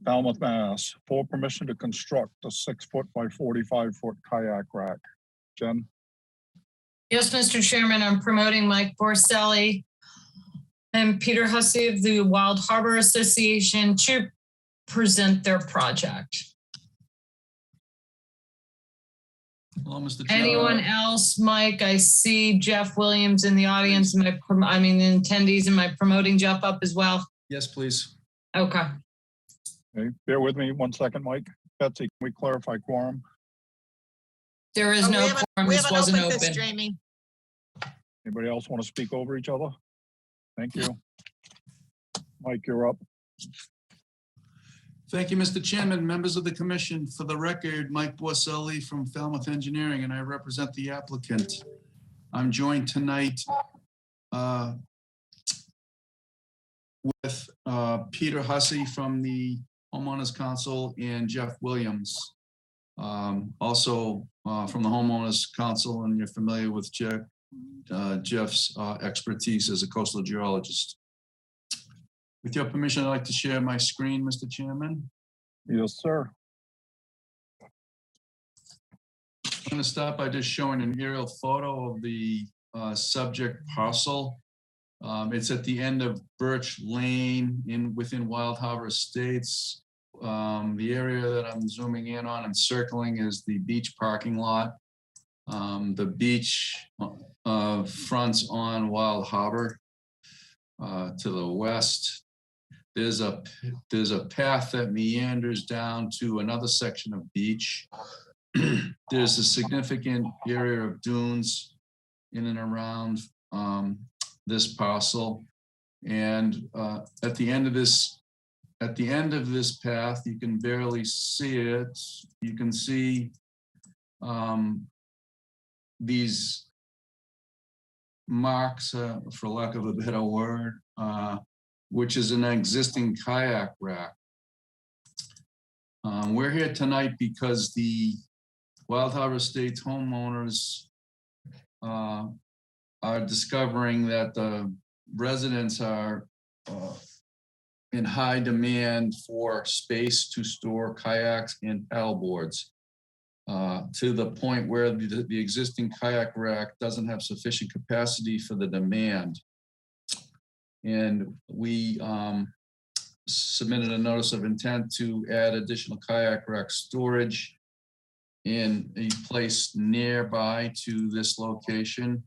Falmouth, Mass, for permission to construct a 6-foot by 45-foot kayak rack. Jen? Yes, Mr. Chairman, I'm promoting Mike Borselli and Peter Hussey of the Wild Harbor Association to present their project. Hello, Mr. Chairman. Anyone else? Mike, I see Jeff Williams in the audience. The attendees. Am I promoting Jeff up as well? Yes, please. Okay. Okay, bear with me 1 second, Mike. Betsy, can we clarify quorum? There is no quorum. We This haven't wasn't opened this, open. Jamie. Anybody else want to speak over each other? Thank you. Mike, you're up. Thank you, Mr. Chairman, members of the commission. For the record, Mike Borselli from Falmouth Engineering, and I represent the applicant. I'm joined tonight with Peter Hussey from the Homeowners Council and Jeff Williams, also from the Homeowners Council, and you're familiar with Jeff's expertise as a coastal geologist. With your permission, I'd like to share my screen, Mr. Chairman. Yes, sir. I'm going to start by just showing an aerial photo of the subject parcel. It's at the end of Birch Lane within Wild Harbor Estates. The area that I'm zooming in on and circling is the beach parking lot. The beach fronts on Wild Harbor to the west. There's a path that meanders down to another section of beach. There's a significant area of dunes in and around this parcel, and at the end of this path, you can barely see it. You can see these marks, for lack of a better word, which is an existing kayak rack. We're here tonight because the Wild Harbor Estates homeowners are discovering that the residents are in high demand for space to store kayaks and paddleboards, to the point where the existing kayak rack doesn't have sufficient capacity for the demand. And we submitted a notice of intent to add additional kayak rack storage in a place nearby to this location,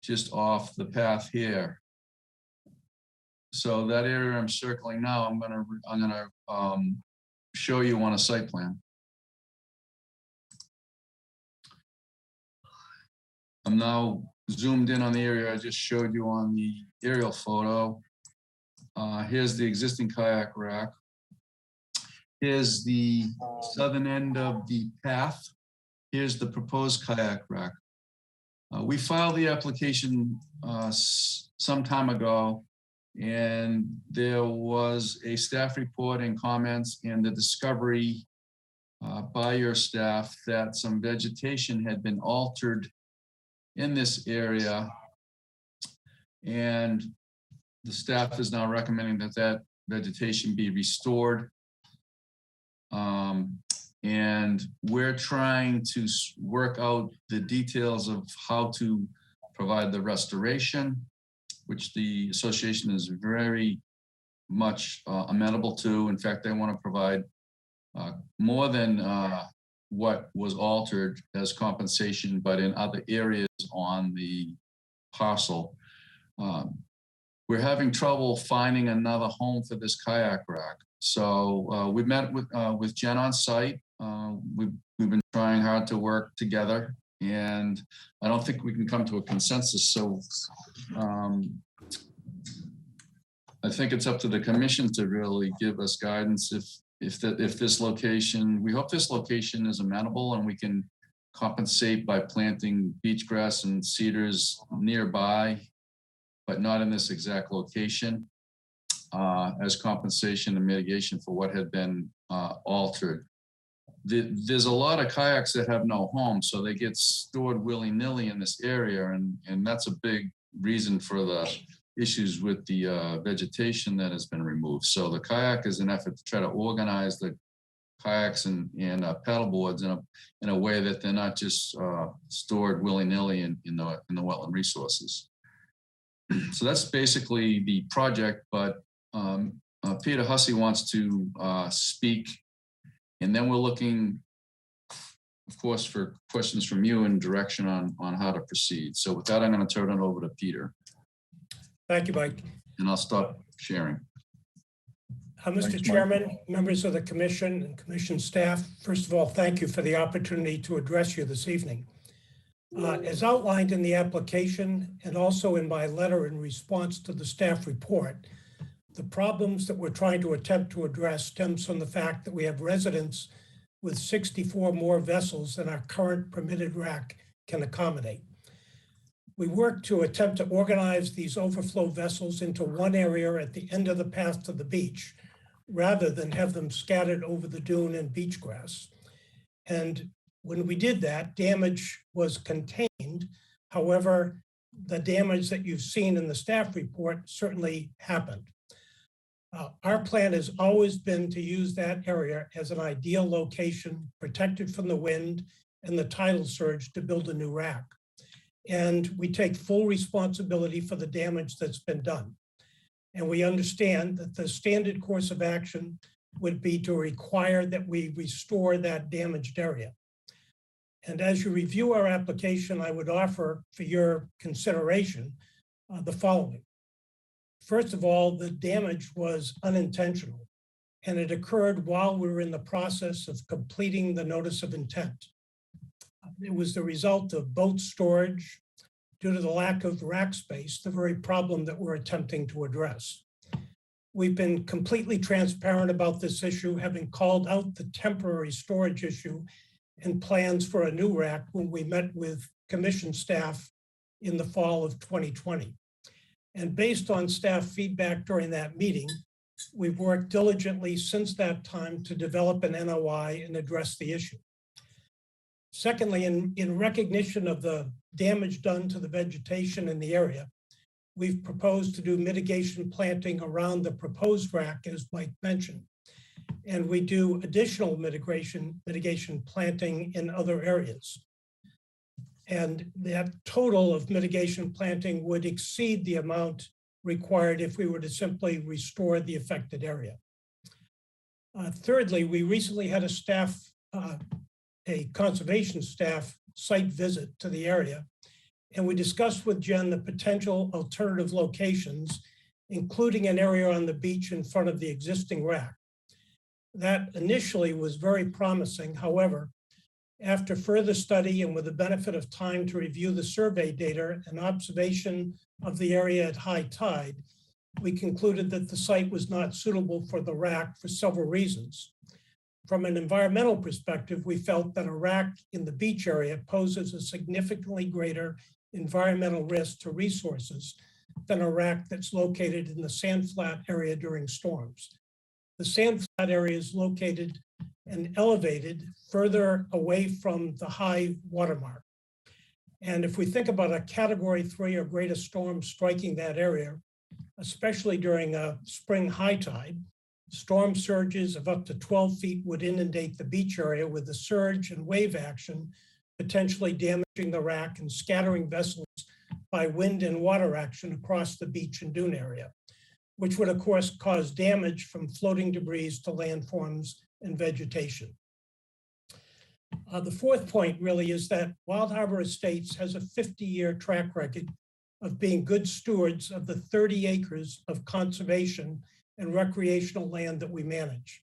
just off the path here. So that area I'm circling now, I'm gonna show you on a site plan. I'm now zoomed in on the area I just showed you on the aerial photo. Here's the existing kayak rack. Here's the southern end of the path. Here's the proposed kayak rack. We filed the application some time ago, and there was a staff report and comments and the discovery by your staff that some vegetation had been altered in this area, and the staff is now recommending that that vegetation be restored. And we're trying to work out the details of how to provide the restoration, which the association is very much amenable to. In fact, they want to provide more than what was altered as compensation, but in other areas on the parcel. We're having trouble finding another home for this kayak rack. So we met with Jen on site. We've been trying hard to work together, and I don't think we can come to a consensus. So I think it's up to the commission to really give us guidance if this location, we hope this location is amenable and we can compensate by planting beach grass and cedars nearby, but not in this exact location, as compensation and mitigation for what had been altered. There's a lot of kayaks that have no home, so they get stored willy-nilly in this area, and that's a big reason for the issues with the vegetation that has been removed. So the kayak is an effort to try to organize the kayaks and paddle boards in a way that they're not just stored willy-nilly in the wetland resources. So that's basically the project, but Peter Hussey wants to speak, and then we're looking, of course, for questions from you and direction on how to proceed. So with that, I'm going to turn it over to Peter. Thank you, Mike. And I'll stop sharing. Mr. Thanks, Mike. Chairman, members of the commission and commission staff, first of all, thank you for the opportunity to address you this evening. As outlined in the application and also in my letter in response to the staff report, the problems that we're trying to attempt to address stems from the fact that we have residents with 64 more vessels than our current permitted rack can accommodate. We work to attempt to organize these overflow vessels into one area at the end of the path to the beach, rather than have them scattered over the dune and beach grass. And when we did that, damage was contained. However, the damage that you've seen in the staff report certainly happened. Our plan has always been to use that area as an ideal location, protected from the wind and the tidal surge, to build a new rack. And we take full responsibility for the damage that's been done. And we understand that the standard course of action would be to require that we restore that damaged area. And as you review our application, I would offer for your consideration the following. First of all, the damage was unintentional, and it occurred while we were in the process of completing the notice of intent. It was the result of boat storage due to the lack of rack space, the very problem that we're attempting to address. We've been completely transparent about this issue, having called out the temporary storage issue and plans for a new rack when we met with commission staff in the fall of 2020. And based on staff feedback during that meeting, we've worked diligently since that time to develop an NOI and address the issue. Secondly, in recognition of the damage done to the vegetation in the area, we've proposed to do mitigation planting around the proposed rack, as Mike mentioned. And we do additional mitigation planting in other areas. And that total of mitigation planting would exceed the amount required if we were to simply restore the affected area. Thirdly, we recently had a conservation staff site visit to the area, and we discussed with Jen the potential alternative locations, including an area on the beach in front of the existing rack. That initially was very promising. However, after further study and with the benefit of time to review the survey data and observation of the area at high tide, we concluded that the site was not suitable for the rack for several reasons. From an environmental perspective, we felt that a rack in the beach area poses a significantly greater environmental risk to resources than a rack that's located in the sand flat area during storms. The sand flat area is located and elevated further away from the high watermark. And if we think about a Category 3 or greater storm striking that area, especially during a spring high tide, storm surges of up to 12 feet would inundate the beach area with the surge and wave action, potentially damaging the rack and scattering vessels by wind and water action across the beach and dune area, which would of course cause damage from floating debris to landforms and vegetation. The fourth point really is that Wild Harbor Estates has a 50-year track record of being good stewards of the 30 acres of conservation and recreational land that we manage.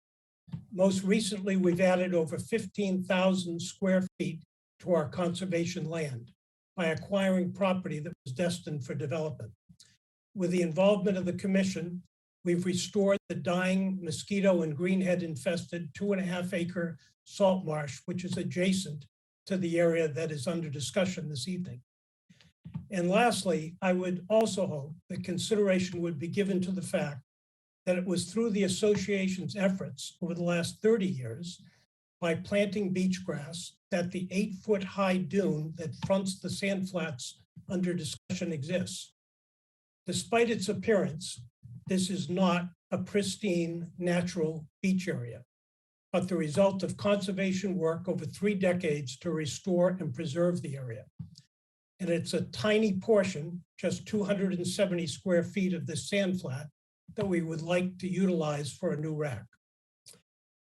Most recently, we've added over 15,000 square feet to our conservation land by acquiring property that was destined for development. With the involvement of the commission, We've restored the dying mosquito and greenhead infested 2.5 acre salt marsh, which is adjacent to the area that is under discussion this evening. And lastly, I would also hope that consideration would be given to the fact that it was through the association's efforts over the last 30 years by planting beach grass that the 8-foot high dune that fronts the sand flats under discussion exists. Despite its appearance, this is not a pristine natural beach area, but the result of conservation work over 3 decades to restore and preserve the area. And it's a tiny portion, just 270 square feet of this sand flat that we would like to utilize for a new rack.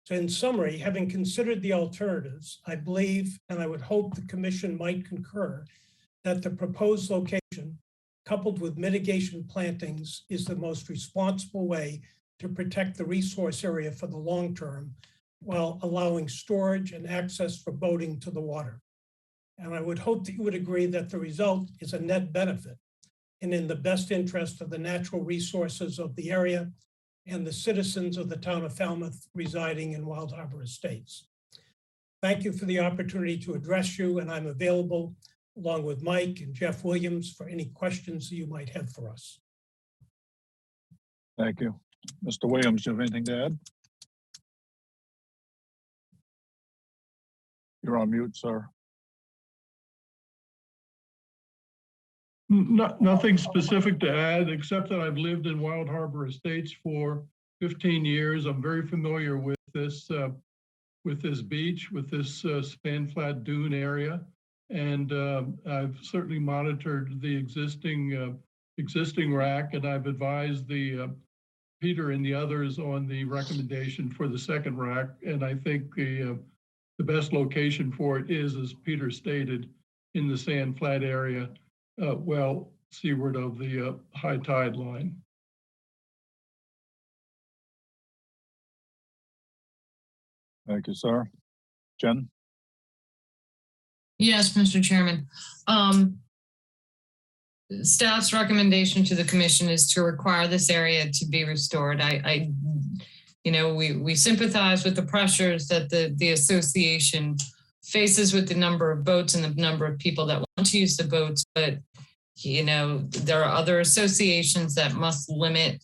So in summary, having considered the alternatives, I believe, and I would hope the commission might concur, that the proposed location, coupled with mitigation plantings, is the most responsible way to protect the resource area for the long term, while allowing storage and access for boating to the water. And I would hope that you would agree that the result is a net benefit and in the best interest of the natural resources of the area and the citizens of the town of Falmouth residing in Wild Harbor Estates. Thank you for the opportunity to address you, and I'm available along with Mike and Jeff Williams for any questions that you might have for us. Thank you. Mr. Williams, do you have anything to add? You're on mute, sir. Nothing specific to add, except that I've lived in Wild Harbor Estates for 15 years. I'm very familiar with this beach, with this sand flat dune area. And I've certainly monitored the existing rack, and I've advised Peter and the others on the recommendation for the second rack. And I think the best location for it is, as Peter stated, in the sand flat area, well seaward of the high tide line. Thank you, sir. Jen? Yes, Mr. Chairman. Staff's recommendation to the commission is to require this area to be restored. We sympathize with the pressures that the association faces with the number of boats and the number of people that want to use the boats, but there are other associations that must limit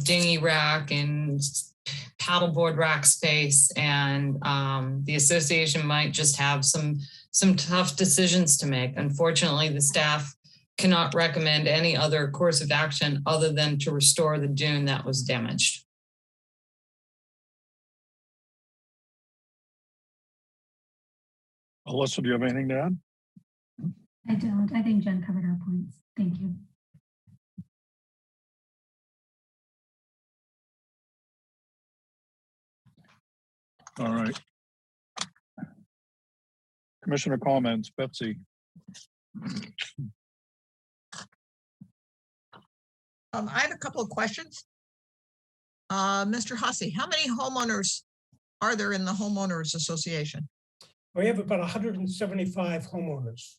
dinghy rack and paddleboard rack space, and the association might just have some tough decisions to make. Unfortunately, the staff cannot recommend any other course of action other than to restore the dune that was damaged. Alyssa, do you have anything to add? I don't. I think Jen covered our points. Thank you. All right. Commissioner comments, Betsy. I have a couple of questions. Mr. Hussey, how many homeowners are there in the homeowners association? We have about 175 homeowners.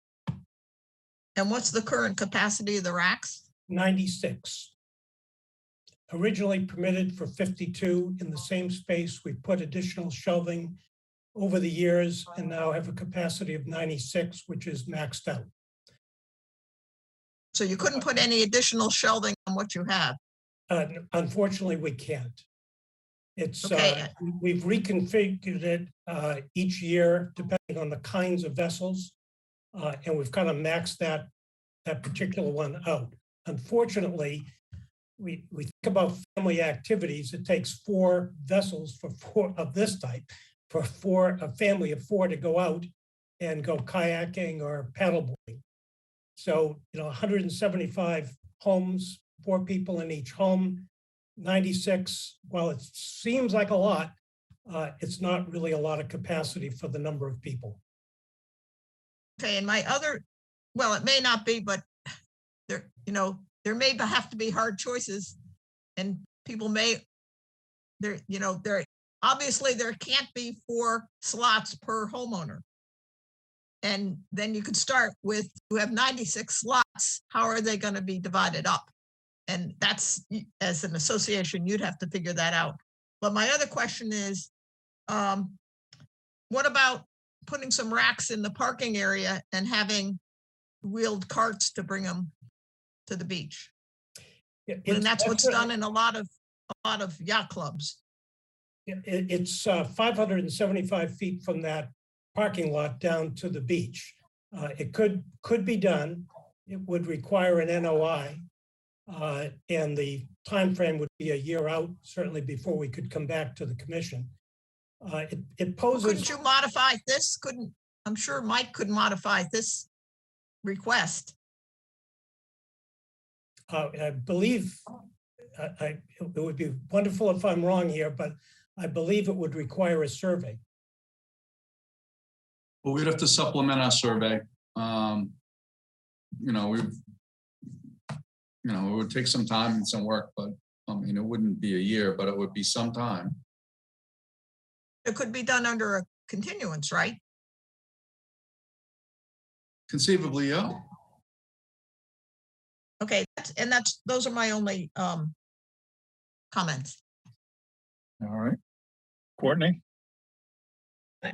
And what's the current capacity of the racks? 96. Originally permitted for 52 in the same space. We put additional shelving over the years and now have a capacity of 96, which is maxed out. So you couldn't put any additional shelving on what you have? Unfortunately, we can't. It's okay. We've reconfigured it each year depending on the kinds of vessels, and we've kind of maxed that particular one out. Unfortunately, we think about family activities. It takes 4 vessels for 4 of this type for a family of 4 to go out and go kayaking or paddleboarding. So 175 homes, 4 people in each home. 96, while it seems like a lot, it's not really a lot of capacity for the number of people. Okay, and my other, well, it may not be, but there may have to be hard choices, and people may, obviously there can't be 4 slots per homeowner. And then you could start with, you have 96 slots. How are they going to be divided up? And that's, as an association, you'd have to figure that out. But my other question is, what about putting some racks in the parking area and having wheeled carts to bring them to the beach? And that's what's done in a lot of yacht clubs. It's 575 feet from that parking lot down to the beach. It could be done. It would require an NOI. And the time frame would be a year out, certainly before we could come back to the commission. It poses. Couldn't you modify this? I'm sure Mike could modify this request. I believe, it would be wonderful if I'm wrong here, but I believe it would require a survey. Well, we'd have to supplement our survey. It would take some time and some work, but it wouldn't be a year, but it would be some time. It could be done under a continuance, right? Conceivably, yeah. Okay, those are my only comments. All right. Courtney?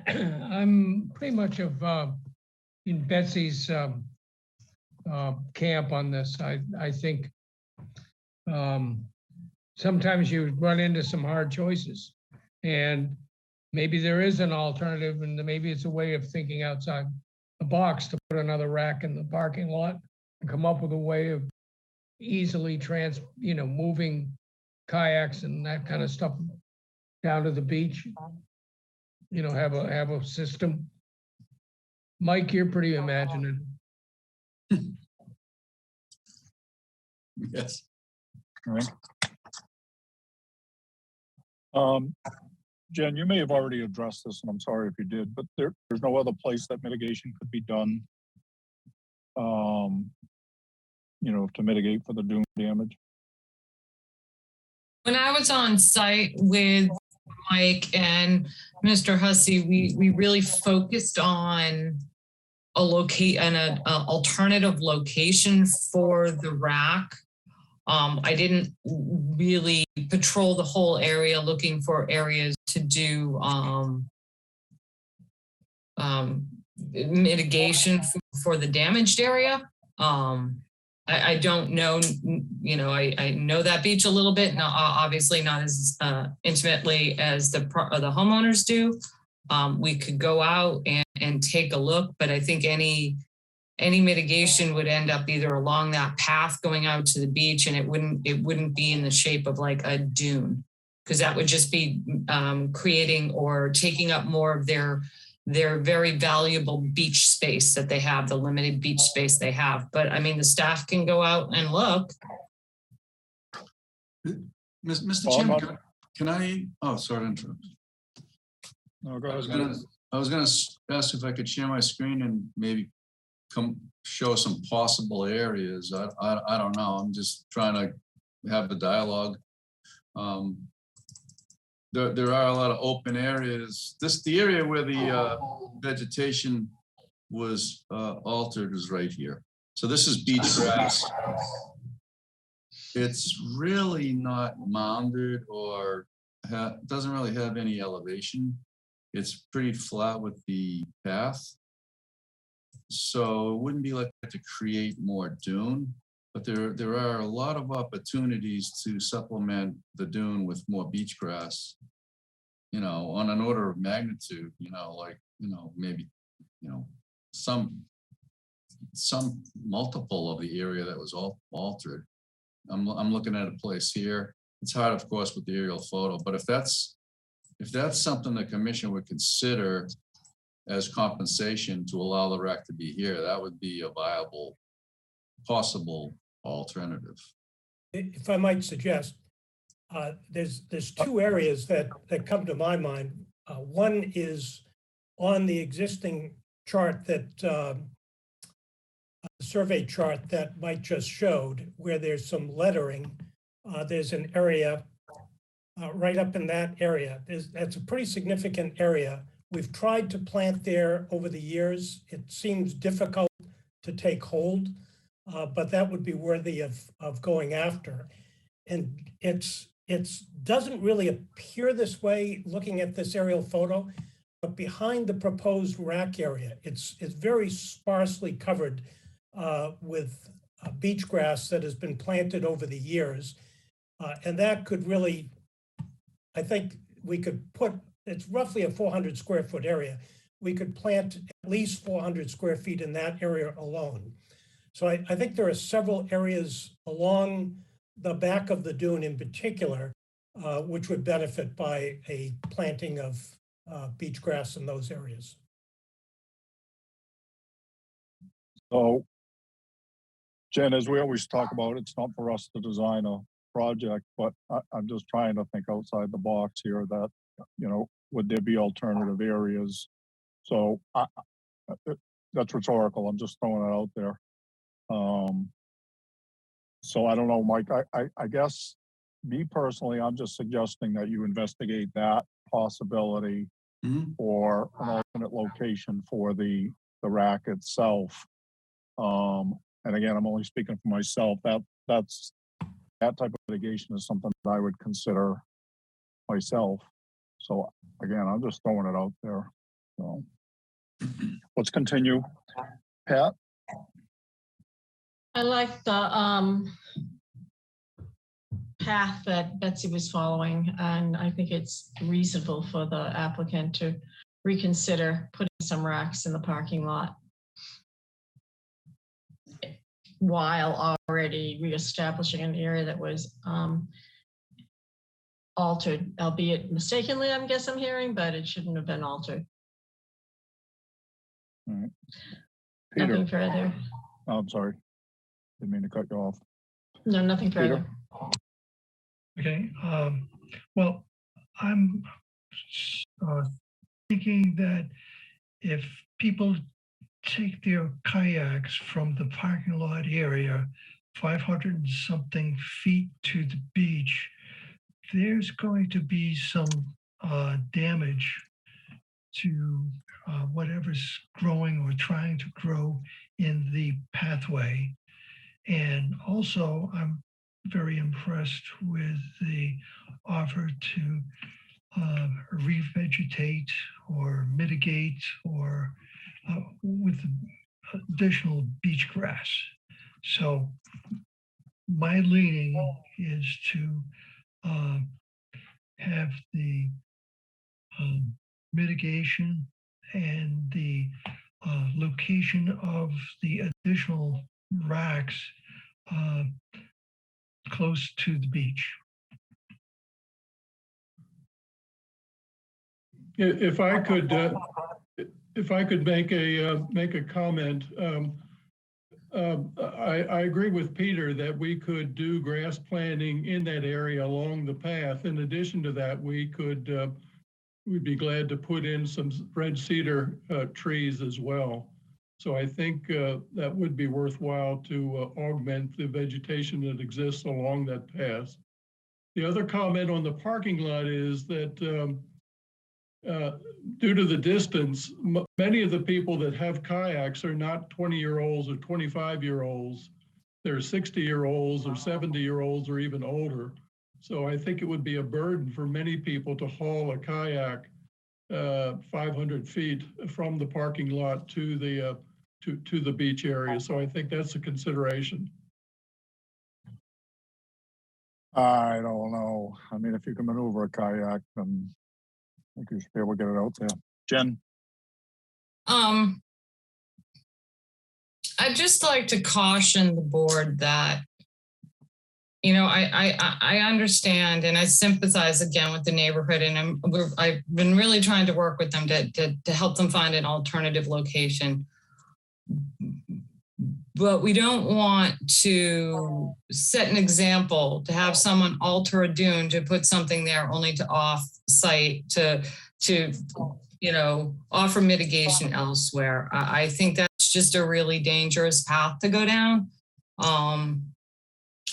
I'm pretty much in Betsy's camp on this. I think sometimes you run into some hard choices, and maybe there is an alternative, and maybe it's a way of thinking outside the box to put another rack in the parking lot and come up with a way of easily moving kayaks and that kind of stuff down to the beach. Have a system. Mike, you're pretty imaginative. Yes. All right. Jen, you may have already addressed this, and I'm sorry if you did, but there's no other place that mitigation could be done, to mitigate for the dune damage. When I was on site with Mike and Mr. Hussey, we really focused on an alternative location for the rack. I didn't really patrol the whole area looking for areas to do mitigation for the damaged area. I don't know, I know that beach a little bit, obviously not as intimately as the homeowners do. We could go out and take a look, but I think any mitigation would end up either along that path going out to the beach, and it wouldn't be in the shape of like a dune, because that would just be creating or taking up more of their very valuable beach space that they have, the limited beach space they have. But the staff can go out and look. Mr. Chairman, can I, sorry to interrupt. No, go ahead. I was gonna ask if I could share my screen and maybe show some possible areas. I don't know. I'm just trying to have the dialogue. There are a lot of open areas. The area where the vegetation was altered is right here. So this is beach grass. It's really not mounded or doesn't really have any elevation. It's pretty flat with the path. So it wouldn't be like to create more dune, but there are a lot of opportunities to supplement the dune with more beach grass, on an order of magnitude, maybe, some multiple of the area that was all altered. I'm looking at a place here. It's hard, of course, with the aerial photo, but if that's something the commission would consider as compensation to allow the rack to be here, that would be a viable, possible alternative. If I might suggest, there's two areas that come to my mind. One is on the existing chart that survey chart that Mike just showed, where there's some lettering. There's an area right up in that area. That's a pretty significant area. We've tried to plant there over the years. It seems difficult to take hold. but that would be worthy of going after. And it's doesn't really appear this way looking at this aerial photo, but behind the proposed rack area, it's very sparsely covered with beach grass that has been planted over the years. And that could really, I think we could put, it's roughly a 400 square foot area. We could plant at least 400 square feet in that area alone. So I think there are several areas along the back of the dune in particular, which would benefit by a planting of beach grass in those areas. So, Jen, as we always talk about, it's not for us to design a project, but I'm just trying to think outside the box here that, you know, would there be alternative areas? So that's rhetorical. I'm just throwing it out there. So I don't know, Mike, I guess me personally, I'm just suggesting that you investigate that possibility or an alternate location for the rack itself. And again, I'm only speaking for myself. That type of mitigation is something that I would consider myself. So again, I'm just throwing it out there. So let's continue. Pat? I like the path that Betsy was following, and I think it's reasonable for the applicant to reconsider putting some racks in the parking lot while already reestablishing an area that was altered, albeit mistakenly, I guess I'm hearing, but it shouldn't have been altered. All right. Peter. Nothing further. Oh, I'm sorry. Didn't mean to cut you off. No, nothing further. Okay. Well, I'm thinking that if people take their kayaks from the parking lot area, 500 and something feet to the beach, there's going to be some damage to whatever's growing or trying to grow in the pathway. And also, I'm very impressed with the offer to revegetate or mitigate or with additional beach grass. So my leaning is to have the mitigation and the location of the additional racks close to the beach. If I could make a comment, I agree with Peter that we could do grass planting in that area along the path. In addition to that, we'd be glad to put in some red cedar trees as well. So I think that would be worthwhile to augment the vegetation that exists along that path. The other comment on the parking lot is that due to the distance, many of the people that have kayaks are not 20-year-olds or 25-year-olds. They're 60-year-olds or 70-year-olds or even older. So I think it would be a burden for many people to haul a kayak 500 feet from the parking lot to the beach area. So I think that's a consideration. I don't know. I mean, if you can maneuver a kayak, then I think you should be able to get it out there. Jen? I'd just like to caution the board that, you know, I understand and I sympathize again with the neighborhood, and I've been really trying to work with them to help them find an alternative location. But we don't want to set an example to have someone alter a dune to put something there only to off-site to you know, offer mitigation elsewhere. I think that's just a really dangerous path to go down.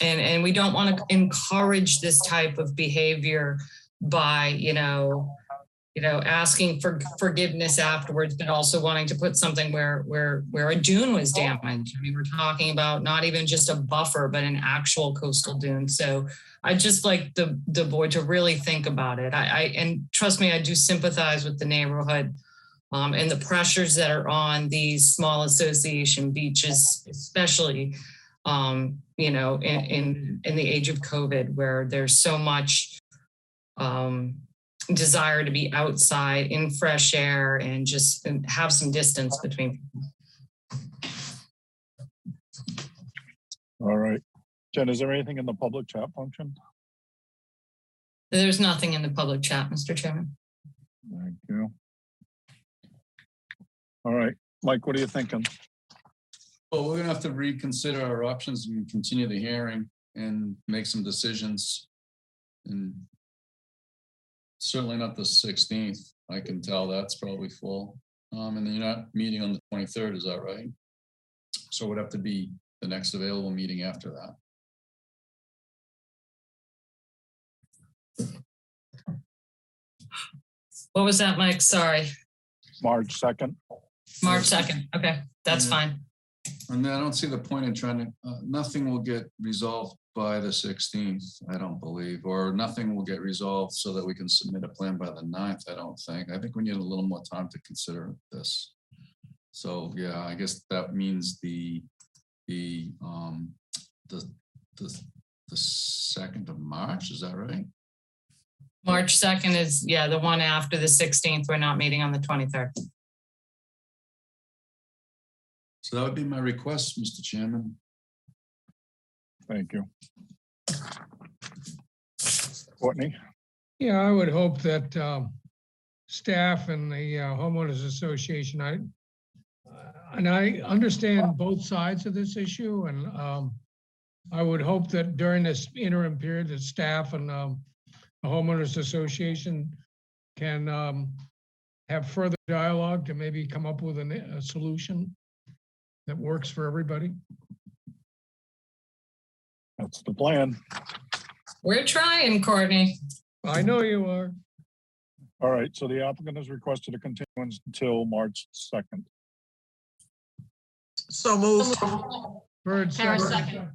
And we don't want to encourage this type of behavior by, you know, asking for forgiveness afterwards, but also wanting to put something where a dune was damaged. I mean, we're talking about not even just a buffer, but an actual coastal dune. So I just like the board to really think about it. And trust me, I do sympathize with the neighborhood and the pressures that are on these small association beaches, especially, in the age of COVID, where there's so much desire to be outside in fresh air and just have some distance between people. All right. Jen, is there anything in the public chat function? There's nothing in the public chat, Mr. Chairman. Thank you. All right, Mike, what are you thinking? Well, we're gonna have to reconsider our options and continue the hearing and make some decisions. And certainly not the 16th. I can tell that's probably full. And then you're not meeting on the 23rd, is that right? So it would have to be the next available meeting after that. What was that, Mike? Sorry. March 2nd. March 2nd. Okay, that's fine. And then I don't see the point in trying to, nothing will get resolved by the 16th, I don't believe, or nothing will get resolved so that we can submit a plan by the 9th, I don't think. I think we need a little more time to consider this. So yeah, I guess that means the 2nd of March, is that right? March 2nd is, the one after the 16th. We're not meeting on the 23rd. So that would be my request, Mr. Chairman. Thank you. Courtney? Yeah, I would hope that staff and the homeowners association, I understand both sides of this issue, and I would hope that during this interim period that staff and the homeowners association can have further dialogue to maybe come up with a solution that works for everybody. That's the plan. We're trying, Courtney. I know you are. All right, so the applicant has requested a continuance until March 2nd. So moved. Bird second. Second.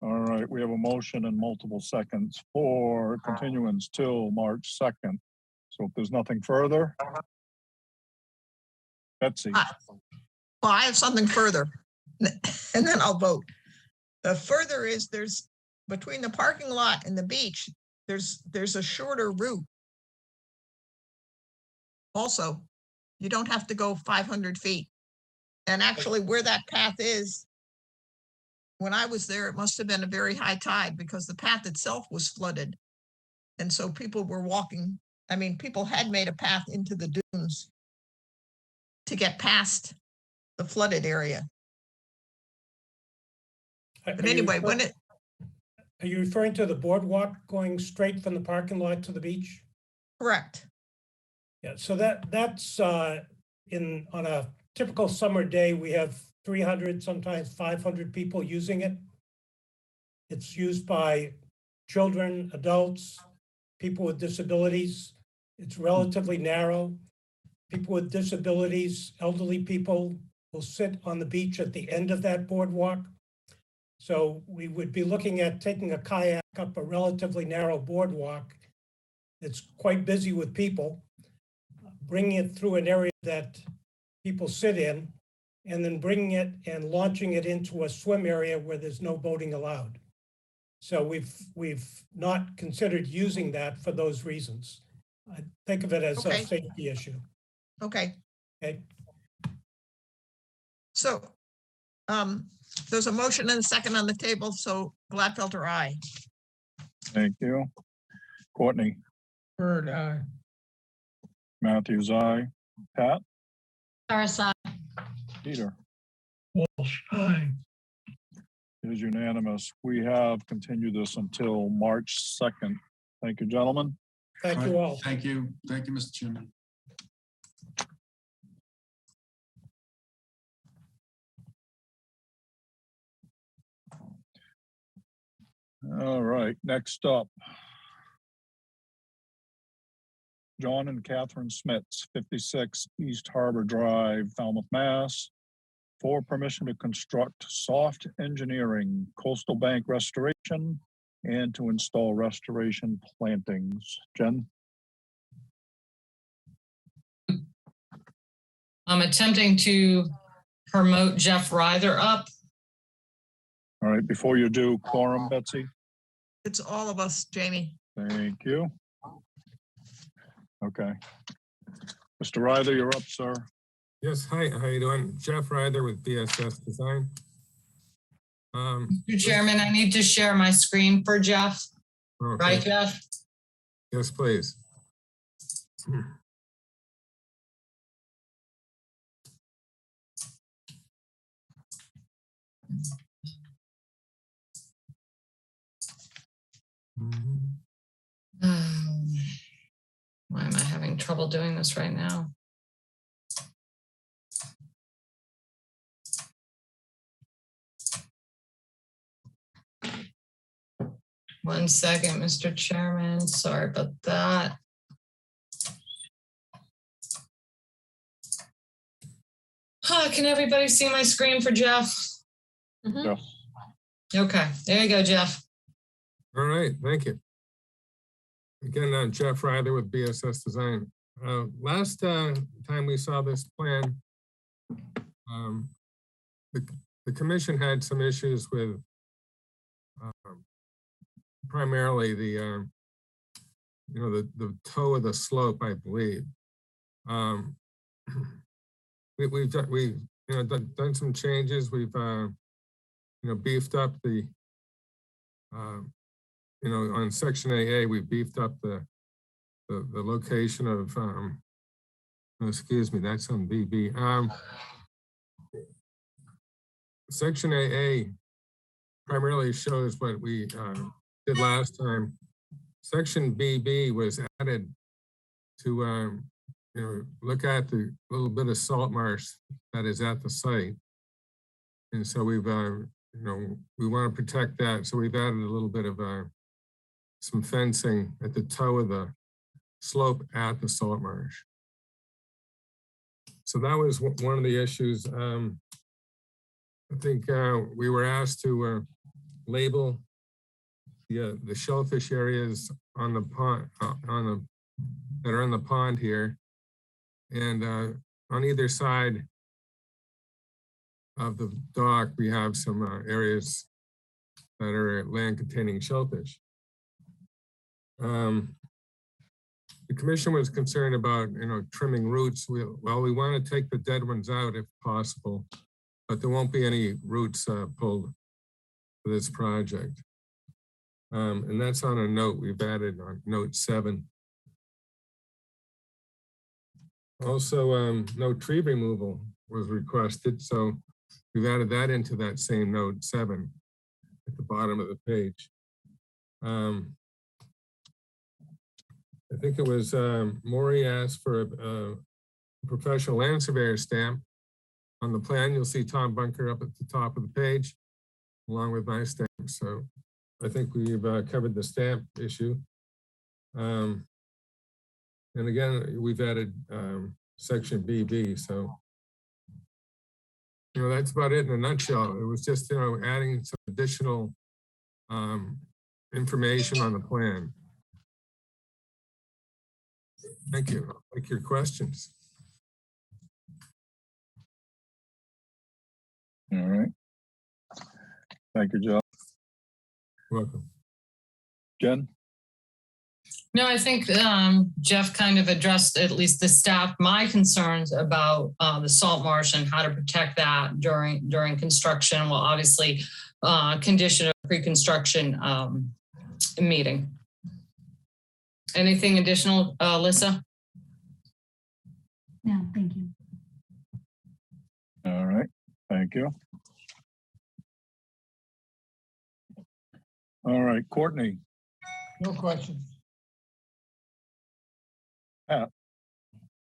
All right, we have a motion and multiple seconds for continuance till March 2nd. So if there's nothing further, Betsy. Well, I have something further, and then I'll vote. The further is there's between the parking lot and the beach, there's a shorter route. Also, you don't have to go 500 feet. And actually where that path is, when I was there, it must have been a very high tide because the path itself was flooded. And so people were walking. I mean, people had made a path into the dunes to get past the flooded area. But anyway, are you referring to the boardwalk going straight from the parking lot to the beach? Correct. Yeah, so that's on a typical summer day, we have 300, sometimes 500 people using it. It's used by children, adults, people with disabilities. It's relatively narrow. People with disabilities, elderly people will sit on the beach at the end of that boardwalk. So we would be looking at taking a kayak up a relatively narrow boardwalk. It's quite busy with people, bringing it through an area that people sit in, and then bringing it and launching it into a swim area where there's no boating allowed. So we've not considered using that for those reasons. I think of it as a safety issue. Okay. Okay. So there's a motion and a second on the table. So Gladfelter, aye. Thank you. Courtney? Bird, aye. Matthews, aye. Pat? Sarasai. Peter? Walsh, aye. It is unanimous. We have continued this until March 2nd. Thank you, gentlemen. Thank you all. Thank you. Thank you, Mr. Chairman. All right, next up. John and Catherine Smits, 56 East Harbor Drive, Falmouth, Mass, for permission to construct soft engineering coastal bank restoration and to install restoration plantings. Jen? I'm attempting to promote Jeff Ryther up. All right, before you do, quorum, Betsy? It's all of us, Jamie. Thank you. Okay. Mr. Ryther, you're up, sir. Yes, hi, how you doing? Jeff Ryther with BSS Design. Mr. Chairman, I need to share my screen for Jeff. Okay. Right, Jeff? Yes, please. Why am I having trouble doing this right now? One second, Mr. Chairman. Sorry about that. Can everybody see my screen for Jeff? Yeah. Okay, there you go, Jeff. All right, thank you. Again, I'm Jeff Ryther with BSS Design. Last time we saw this plan, the commission had some issues with primarily the the toe of the slope, I believe. We've done some changes. We've beefed up the on section AA, we beefed up the location of excuse me, that's on BB. Section AA primarily shows what we did last time. Section BB was added to look at the little bit of salt marsh that is at the site. And so we've we want to protect that. So we've added a little bit of some fencing at the toe of the slope at the salt marsh. So that was one of the issues. I think we were asked to label the shellfish areas on the pond, that are in the pond here, and on either side of the dock, we have some areas that are land containing shellfish. The commission was concerned about, trimming roots. We want to take the dead ones out if possible, but there won't be any roots pulled for this project. And that's on a note we've added on note 7. Also, no tree removal was requested, so we've added that into that same note 7 at the bottom of the page. I think it was Maury asked for a professional land surveyor stamp. On the plan, you'll see Tom Bunker up at the top of the page, along with my stamp. So I think we've covered the stamp issue. And again, we've added section BB. So, that's about it in a nutshell. It was just, adding some additional information on the plan. Thank you. I'll take your questions. All right. Thank you, Jeff. Welcome. Jen? No, I think Jeff kind of addressed, at least the staff, my concerns about the salt marsh and how to protect that during construction. Well, obviously, condition of pre-construction meeting. Anything additional, Alyssa? No, thank you. All right, thank you. All right, Courtney. No questions. Pat.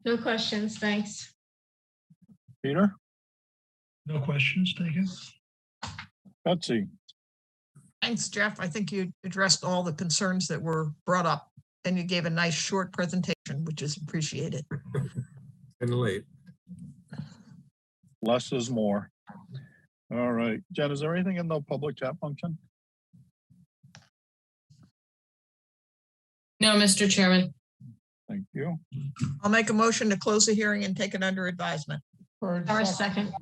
No questions, thanks. Peter. No questions, thank you. Betsy. Thanks, Jeff. I think you addressed all the concerns that were brought up. and you gave a nice short presentation, which is appreciated. And late. Less is more. All right. Jen, is there anything in the public chat function? No, Mr. Chairman. Thank you. I'll make a motion to close the hearing and take it under advisement. Our second.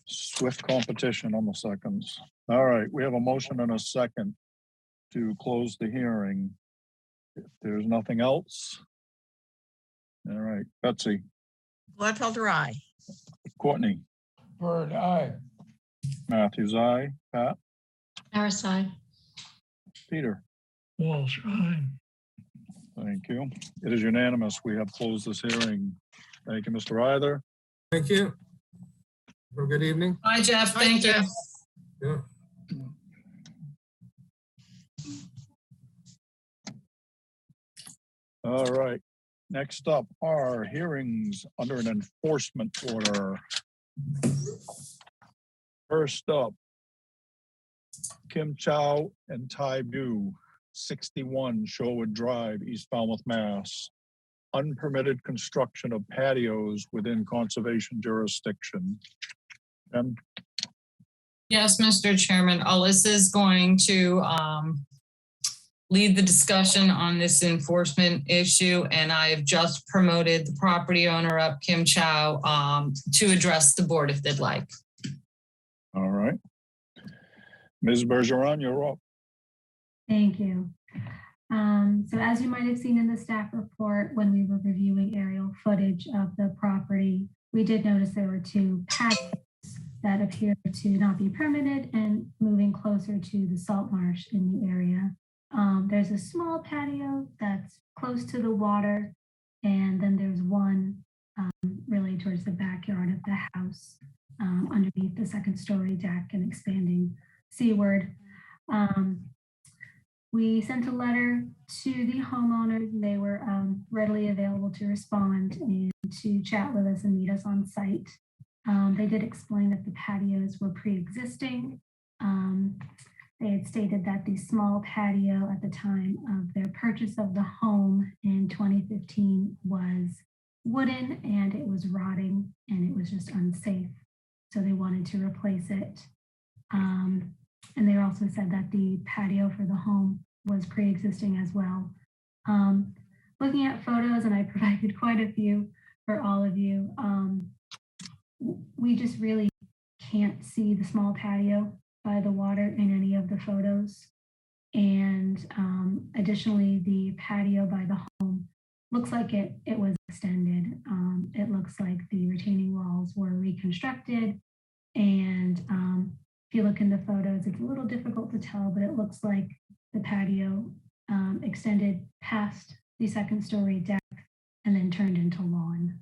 Swift competition on the seconds. All right, we have a motion and a second to close the hearing. If there's nothing else. All right, Betsy, Gladfelder, aye. Courtney, Bird, aye. Matthews, aye. Pat, RSI. Peter. Walsh, aye. Thank you. It is unanimous. We have closed this hearing. Thank you, Mr. Either. Thank you. Have a good evening. Bye, Jeff. Bye, Thank you. Jeff. Yeah. All right. Next up are hearings under an enforcement order. First up, Kim Chow and Tai Bu, 61 Shorewood Drive, East Falmouth, Mass. Unpermitted construction of patios within conservation jurisdiction. And Yes, Mr. Chairman, Alyssa is going to lead the discussion on this enforcement issue, and I have just promoted the property owner up, Kim Chow, to address the board if they'd like. all right. Ms. Bergeron, you're up. Thank you. So as you might have seen in the staff report, when we were reviewing aerial footage of the property, we did notice there were two patios that appear to not be permitted and moving closer to the salt marsh in the area. There's a small patio that's close to the water, and then there's one really towards the backyard of the house, underneath the second story deck and expanding seaward. We sent a letter to the homeowners. They were readily available to respond and to chat with us and meet us on site. They did explain that the patios were pre-existing. They had stated that the small patio at the time of their purchase of the home in 2015 was wooden and it was rotting and it was just unsafe. So they wanted to replace it. And they also said that the patio for the home was pre-existing as well. Looking at photos, and I provided quite a few for all of you, we just really can't see the small patio by the water in any of the photos. And additionally, the patio by the home looks like it was extended. It looks like the retaining walls were reconstructed. And if you look in the photos, it's a little difficult to tell, but it looks like the patio extended past the second story deck and then turned into lawn.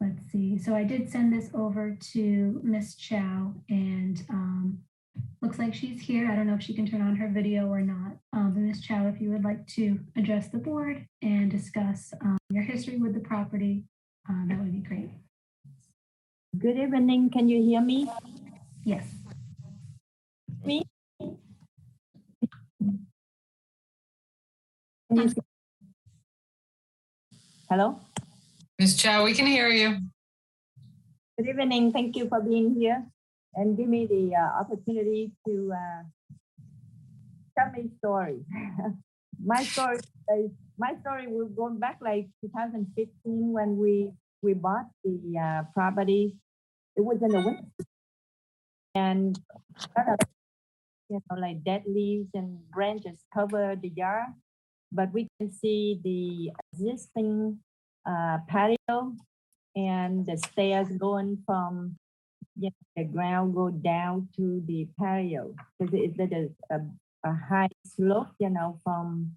Let's see. So I did send this over to Miss Chow, and looks like she's here. I don't know if she can turn on her video or not. But Miss Chow, if you would like to address the board and discuss your history with the property, that would be great. Good evening. Can you hear me? Yes. Me? Can you see? Hello? Ms. Chow, we can hear you. Good evening. Thank you for being here and give me the opportunity to tell my story. My story will go back like 2015 when we bought the property. It was in the winter, and like dead leaves and branches cover the yard, but we can see the existing patio and the stairs going from the ground go down to the patio. It's a high slope, from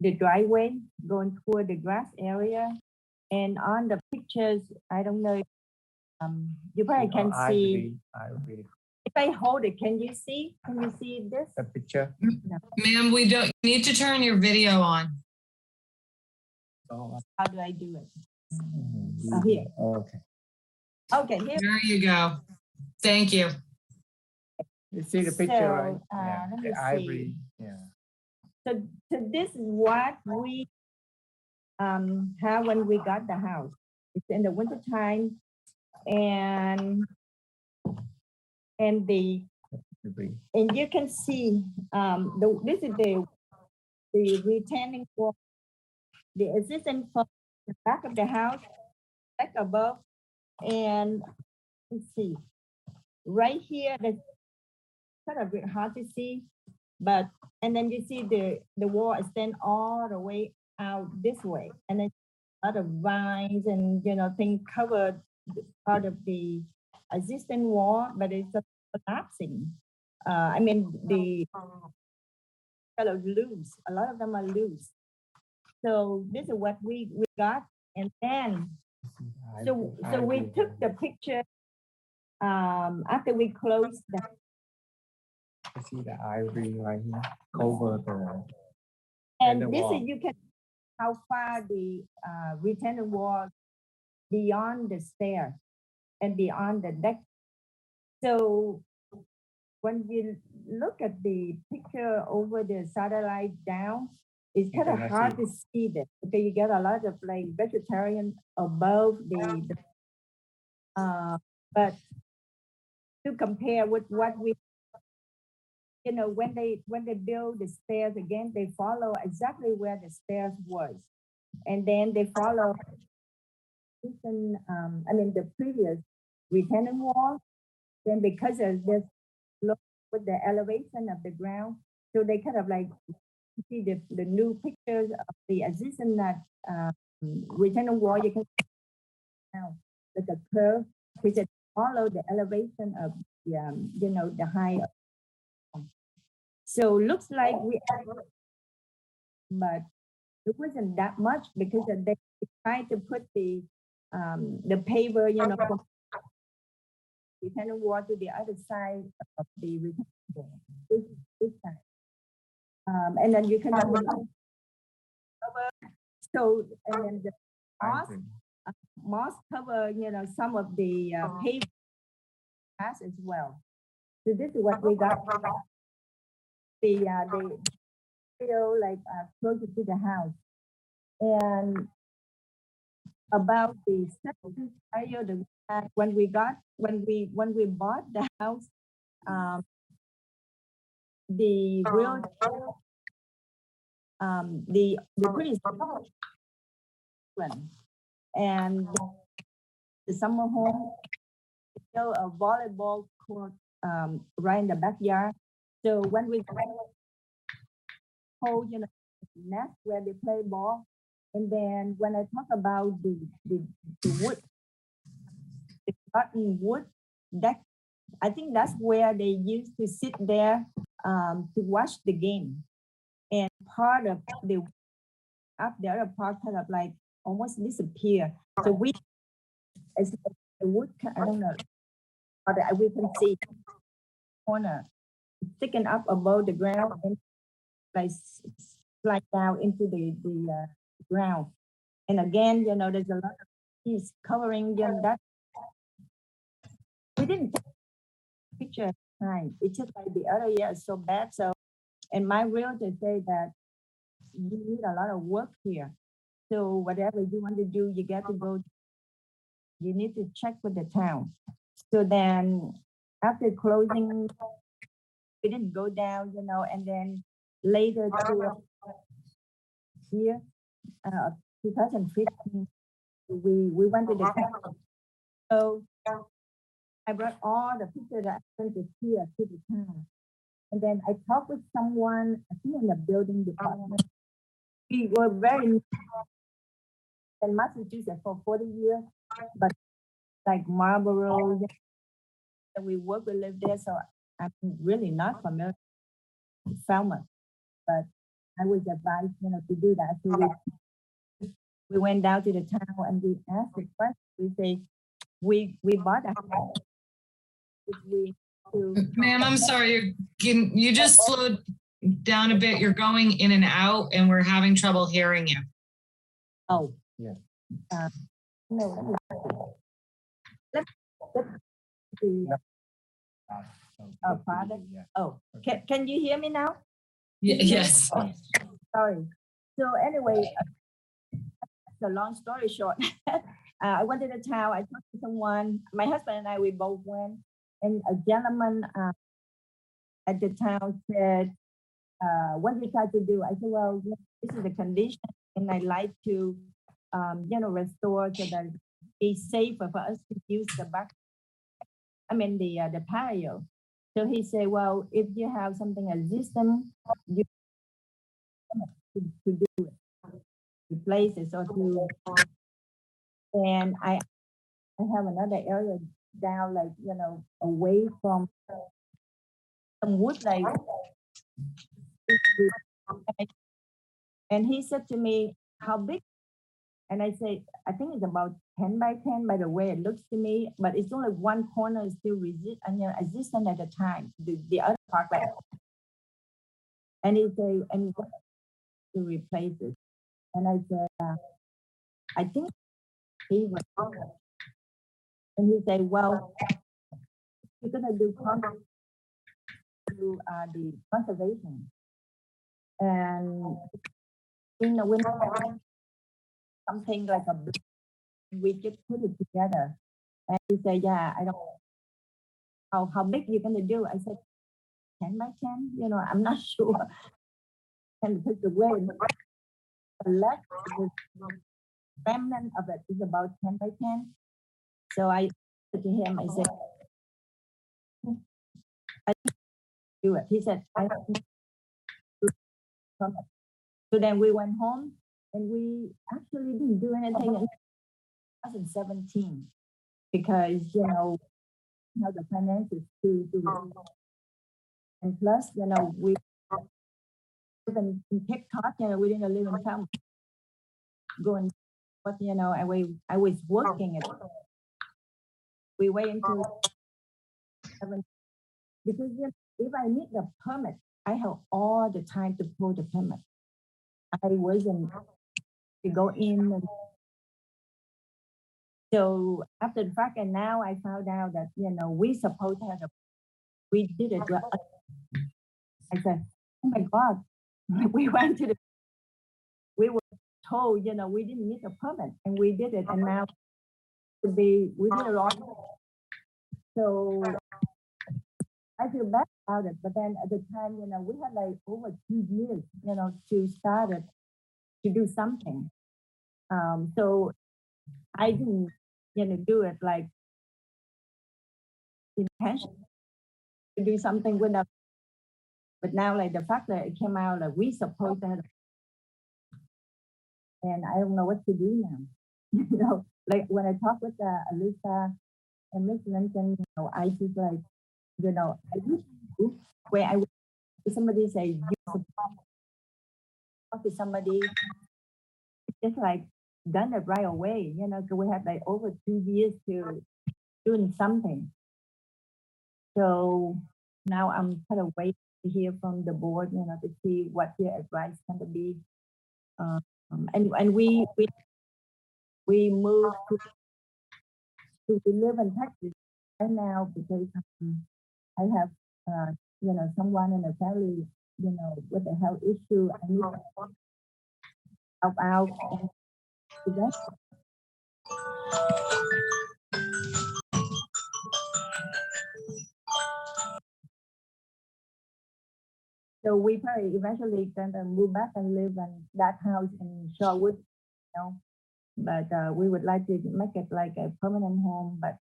the driveway going toward the grass area. And on the pictures, I don't know, you probably can see. If I hold it, can you see? Can you see this? A picture? No. Ma'am, we don't you need to turn your video on. How do I do it? Oh, here. Okay. Okay, here. There you go. Thank you. You see the picture, right? So, Yeah, let me the see. ivory, yeah. So this is what we have when we got the house. It's in the winter time, and you can see this is the retaining wall, the existing from the back of the house, back above, and let's see, right here, that's kind of a bit hard to see, but and then you see the wall extend all the way out this way, and then a lot of vines and things covered part of the existing wall, but it's collapsing. I mean the kind of loose. A lot of them are loose. So this is what we got, and then so we took the picture after we closed the. You see the ivory right here over the. And the this wall. is you can how far the retaining wall beyond the stair and beyond the deck. So when you look at the picture over the satellite down, it's kind of hard to see that. Okay, you get a lot of like vegetarian above the but to compare with what we, when they build the stairs again, they follow exactly where the stairs was, and then they follow the previous retaining wall. Then because of this, look with the elevation of the ground, so they kind of like see the new pictures of the existing retaining wall. You can now like a curve, which is follow the elevation of the height. So looks like we, but it wasn't that much because they tried to put the paver, from retaining wall to the other side of the retaining wall, this side. And then you can cover. So and then the moss cover, some of the pavement as well. So this is what we got. The like closer to the house, and about the second area that we had when we bought the house, the real the pretty and the summer home, still a volleyball court right in the backyard. So when we hold, nest where they play ball, and then when I talk about the wood, the cotton wood, that I think that's where they used to sit there to watch the game, and part of the other part kind of like almost disappear. So we, as the wood, I don't know, we can see corner sticking up above the ground and like slide down into the ground. And again, there's a lot of trees covering that. We didn't take a picture at the time. It's just like the other year is so bad. So, and my realtor said that you need a lot of work here. So whatever you want to do, you got to go. You need to check with the town. So then after closing, we didn't go down, and then later year, 2015, we went to the town. So I brought all the pictures that I sent here to the town. And then I talked with someone, I think in the building department. We were very in Massachusetts for 40 years, but like Marlboro, we live there, so I'm really not familiar with Falmouth, but I was advised, to do that. So we went down to the town and we asked the question. We say, we bought a house. Ma'am, I'm sorry. You just slowed down a bit. You're going in and out, and we're having trouble hearing you. Oh, yeah. No. Oh, product. Oh, can you hear me now? Yes. Sorry. So anyway, the long story short, I went to the town. I talked to someone. My husband and I, we both went, and a gentleman at the town said, "What do you try to do?" I said, "Well, this is a condition, and I like to, restore so that it's safer for us to use the back. I mean the patio." So he said, "Well, if you have something existing, you to do it, replace it, or to." And I have another area down, like away from some wood, like. And he said to me, "How big?" And I say, "I think it's about 10 by 10 by the way it looks to me, but it's only one corner is still existent at the time. The other part, like." And he said, "And what to replace it?" And I said, "I think he was." And he said, "Well, you're gonna do the conservation, and in the winter, something like a, we just put it together." And he said, "Yeah, I don't know how big you're gonna do." I said, 10 by 10, I'm not sure. And because the way the left, the remnant of it is about 10 by 10. So I said to him, I said, "I do it." He said, "I don't do it." So then we went home, and we actually didn't do anything in 2017 because, how the finances to do it. And plus, we live in TikTok, we didn't live in town. Going, but I was working at. We wait until 7 because if I need the permit, I have all the time to pull the permit. I wasn't to go in. And so after the fact, and now I found out that we supposed to have we did it. I said, "Oh my God," we went to we were told we didn't need a permit, and we did it, and now we did a lot. So I feel bad about it, but then at the time, we had like over 2 years, to start it, to do something. So I didn't, do it like intention to do something with that. But now, like the fact that it came out, like we supposed to have, and I don't know what to do now. Like when I talk with Alyssa and Miss Lincoln, I just like, I wish where I would somebody say you talk to somebody, just like done it right away, so we had like over 2 years to doing something. So now I'm kind of waiting to hear from the board, to see what their advice is going to be. And we moved to live in Texas right now because I have, someone in the family, with a health issue. I need to help out. And so we probably eventually gonna move back and live in that house in Shorewood, but we would like to make it like a permanent home, but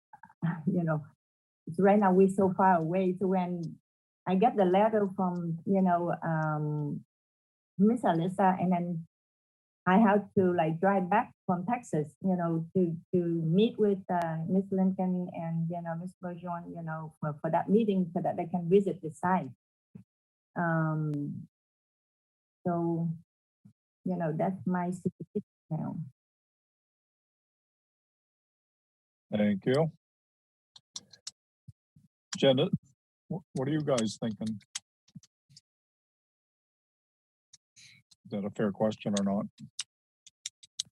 it's right now we're so far away. So when I get the letter from, Miss Alyssa, and then I have to like drive back from Texas, to meet with Miss Lincoln and, Miss Bergeron, for that meeting so that they can visit the site. So, that's my situation now. Thank you. Janet, what are you guys thinking? Is that a fair question or not?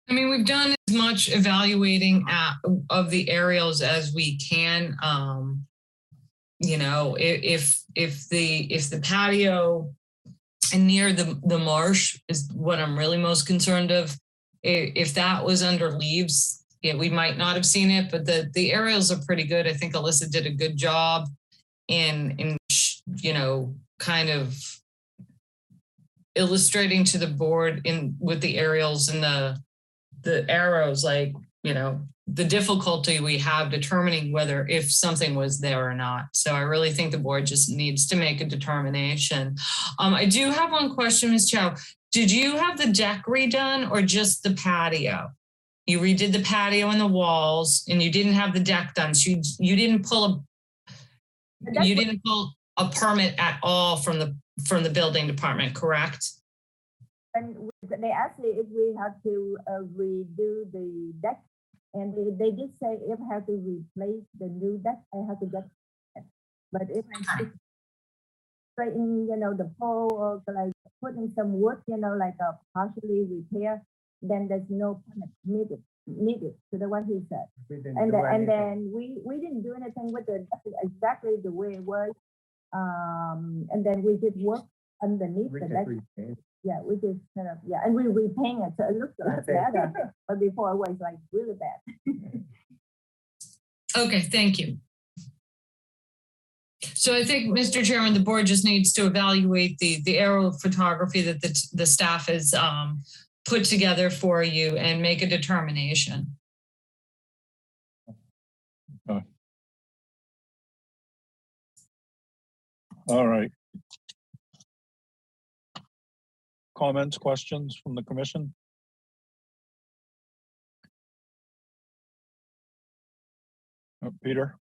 I mean, we've done as much evaluating of the aerials as we can. you know, if the patio and near the marsh is what I'm really most concerned of. If that was under leaves, yeah, we might not have seen it, but the aerials are pretty good. I think Alyssa did a good job in you know, kind of illustrating to the board with the aerials and the arrows, like, you know, the difficulty we have determining whether if something was there or not. So I really think the board just needs to make a determination. I do have one question, Ms. Chow. Did you have the deck redone or just the patio? You redid the patio and the walls, and you didn't have the deck done. So you didn't pull a permit at all from the building department, correct? And they asked me if we have to redo the deck, and they did say if I have to replace the new deck, I have to get it. But if I straighten, you know, the pole or like putting some wood, you know, like a partially repair, then there's no permit needed. So that's what he said. And then we didn't do anything with the deck exactly the way it was. And then we did work underneath the deck. Yeah, we just kind of, yeah, and we repaint it, so it looks a lot better. But before it was like really bad. Okay, thank you. So I think, Mr. Chairman, the board just needs to evaluate the aerial photography that the staff has put together for you and make a determination. All right. Comments, questions from the commission? Peter?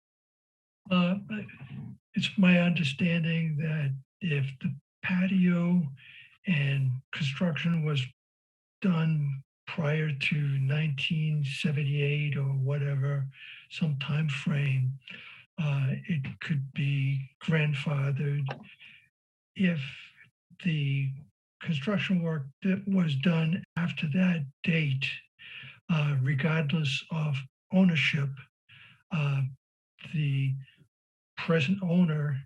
It's my understanding that if the patio and construction was done prior to 1978 or whatever, some time frame, it could be grandfathered. If the construction work that was done after that date, regardless of ownership, the present owner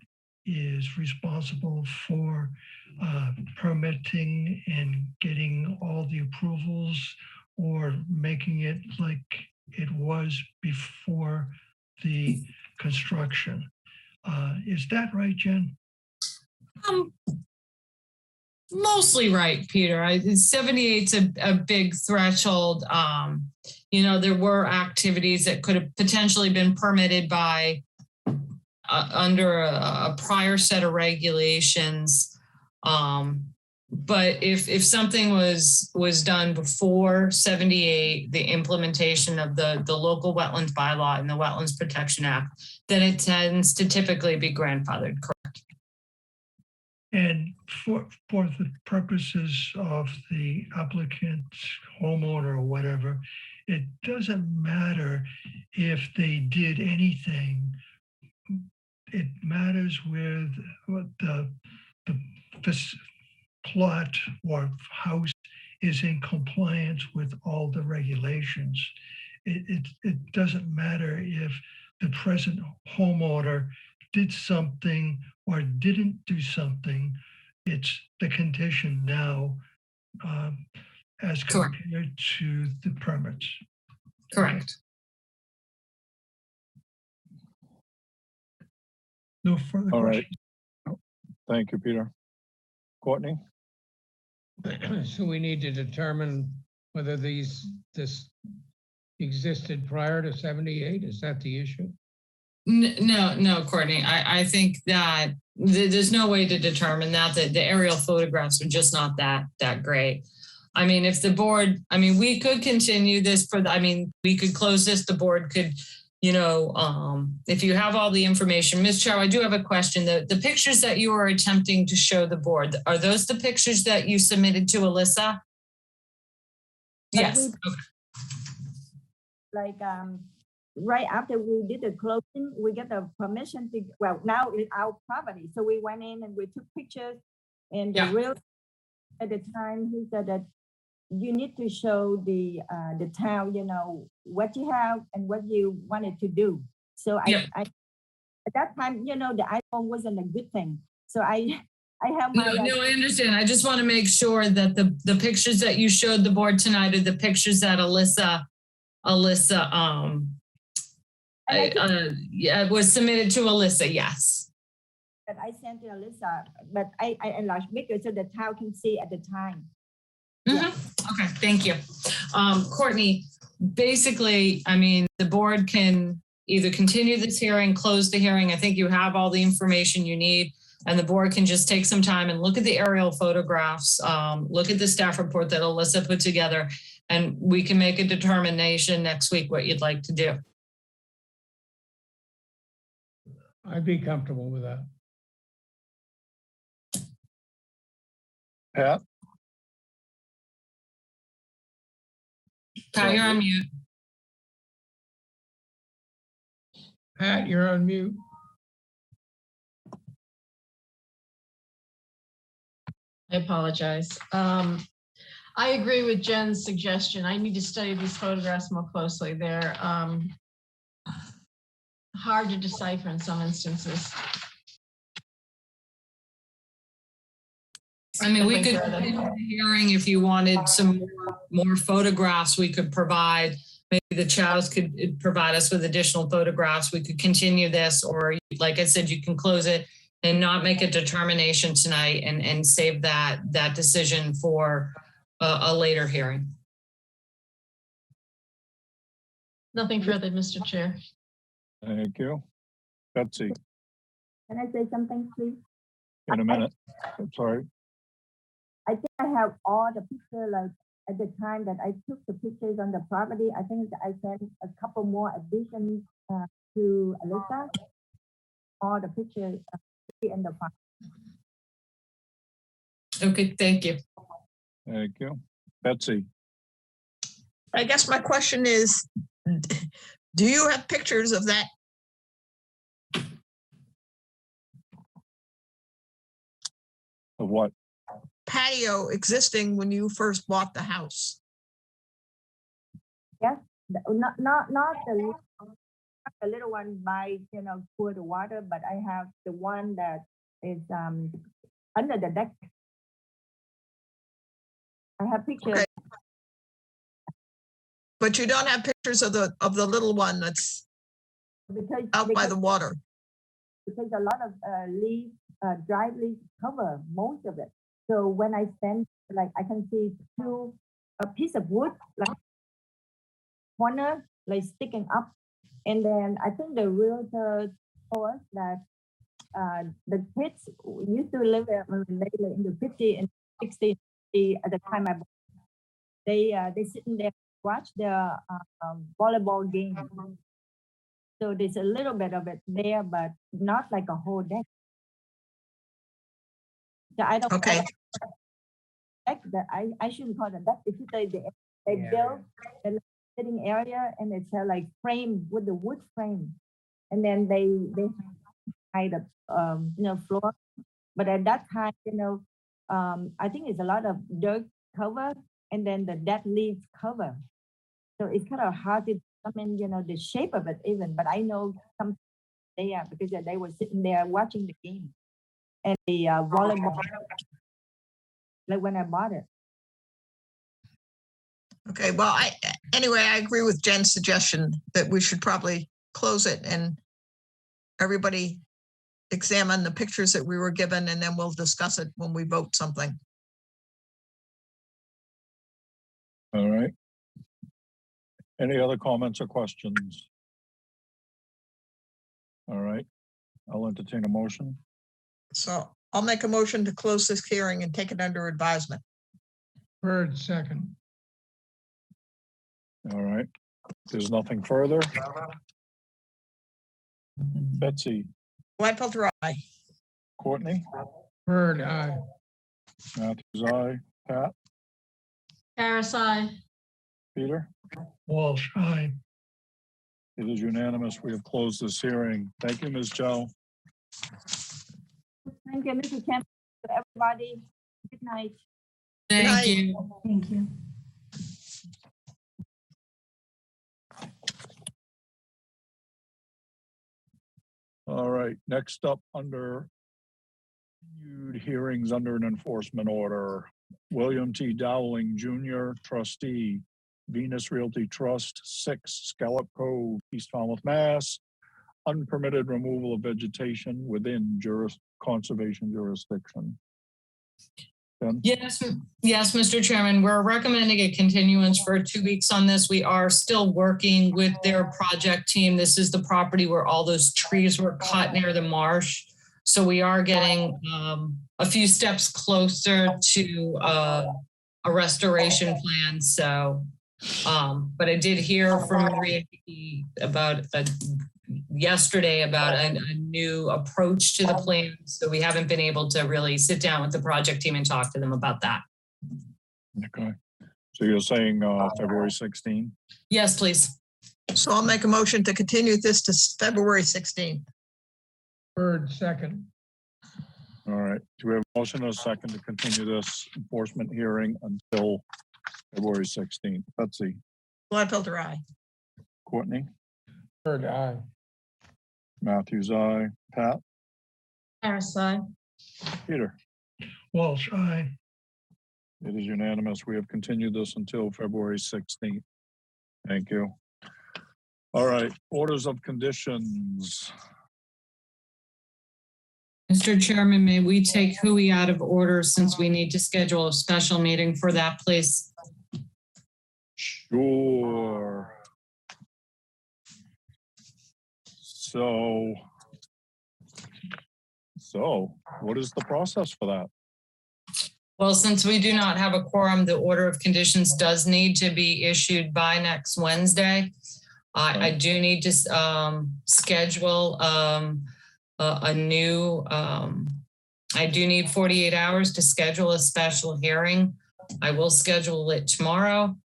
is responsible for permitting and getting all the approvals or making it like it was before the construction. Is that right, Jen? Mostly right, Peter. 78's a big threshold. You know, there were activities that could have potentially been permitted by under a prior set of regulations. But if something was done before 78, the implementation of the local wetlands bylaw and the Wetlands Protection Act, then it tends to typically be grandfathered, correct? And for the purposes of the applicant, homeowner, or whatever, it doesn't matter if they did anything. It matters with the plot or house is in compliance with all the regulations. It doesn't matter if the present homeowner did something or didn't do something. It's the condition now as compared to the permits. Correct. No further questions. Right. Thank you, Peter. Courtney? So we need to determine whether this existed prior to 78. Is that the issue? No, Courtney. I think that there's no way to determine that. The aerial photographs are just not that great. I mean, if the board, I mean, we could continue this we could close this. The board could, you know, if you have all the information. Ms. Chow, I do have a question. The pictures that you are attempting to show the board, are those the pictures that you submitted to Alyssa? Yes. Okay. Like right after we did the closing, we get the permission to, well, now it's our property. So we went in and we took pictures, and the real at the time he said that you need to show the town, you know, what you have and what you wanted to do. So I at that time, the iPhone wasn't a good thing. So I have my. No, I understand. I just want to make sure that the pictures that you showed the board tonight are the pictures that Alyssa, was submitted to Alyssa, yes. That I sent to Alyssa, but I enlarged bigger so the town can see at the time. Okay, thank you. Courtney, basically, I mean, the board can either continue this hearing, close the hearing. I think you have all the information you need, and the board can just take some time and look at the aerial photographs, look at the staff report that Alyssa put together, and we can make a determination next week what you'd like to do. I'd be comfortable with that. Pat? Pat, you're on mute. Pat, you're on mute. I apologize. I agree with Jen's suggestion. I need to study these photographs more closely. They're hard to decipher in some instances. I mean, we could continue the hearing if you wanted some more photographs we could provide. Maybe the Chows could provide us with additional photographs. We could continue this, or like I said, you can close it and not make a determination tonight and save that decision for a later hearing. Nothing further, Mr. Chair. Thank you. Betsy, Can I say something, please? in a minute. I'm sorry. I think I have all the pictures, like at the time that I took the pictures on the property. I think I sent a couple more additions to Alyssa. All the pictures in the file. Okay, thank you. Thank you. Betsy, I guess my question is, do you have pictures of that? of what? Patio existing when you first bought the house? Yes, not the little one by, pour the water, but I have the one that is under the deck. I have pictures. Okay. But you don't have pictures of the little one that's out by the water? Because a lot of leaves, dried leaves cover most of it. So when I stand, like I can see a piece of wood, like corner, like sticking up. And then I think the realtor told us that the kids used to live there when they were in the 50s and 60s at the time I bought. They sitting there watch the volleyball game. So there's a little bit of it there, but not like a whole deck. So I don't. Okay. Deck that I shouldn't call it deck. If you say they build the sitting area and it's like frame with the wood frame, and then they hide the floor. But at that time, I think it's a lot of dirt cover and then the dead leaves cover. So it's kind of hard to determine, the shape of it even. But I know some there because they were sitting there watching the game and the volleyball. Like when I bought it. Okay, well, anyway, I agree with Jen's suggestion that we should probably close it and everybody examine the pictures that we were given, and then we'll discuss it when we vote something. All right. Any other comments or questions? All right, I'll entertain a motion. So I'll make a motion to close this hearing and take it under advisement. Bird, second. All right, there's nothing further. Betsy. Whitefeld, aye. Courtney. Bird, aye. Matthews, aye. Pat. Harris, aye. Peter. Walsh, aye. It is unanimous. We have closed this hearing. Thank you, Ms. Joe. Thank you, Mr. Chairman, to everybody. Good night. Thank you. Thank you. All right, next up under continued hearings under an enforcement order. William T. Dowling Jr., trustee, Venus Realty Trust, 6 Scallop Cove, East Falmouth, Mass. Unpermitted removal of vegetation within conservation jurisdiction. Ben? Yes, Mr. Chairman, we're recommending a continuance for 2 weeks on this. We are still working with their project team. This is the property where all those trees were cut near the marsh. So we are getting a few steps closer to a restoration plan. So, but I did hear from Maria about yesterday about a new approach to the plan. So we haven't been able to really sit down with the project team and talk to them about that. Okay. So you're saying February 16? Yes, please. So I'll make a motion to continue this to February 16th. Bird, second. All right. Do we have a motion and a second to continue this enforcement hearing until February 16th? Betsy? Gladfelder, aye. Courtney? Bird, aye. Matthews, aye. Pat? Harris, aye. Peter? Walsh, aye. It is unanimous. We have continued this until February 16th. Thank you. All right, orders of conditions. Mr. Chairman, may we take Hui out of order since we need to schedule a special meeting for that, please? Sure. So what is the process for that? Well, since we do not have a quorum, the order of conditions does need to be issued by next Wednesday. I do need to schedule a new, I do need 48 hours to schedule a special hearing. I will schedule it tomorrow.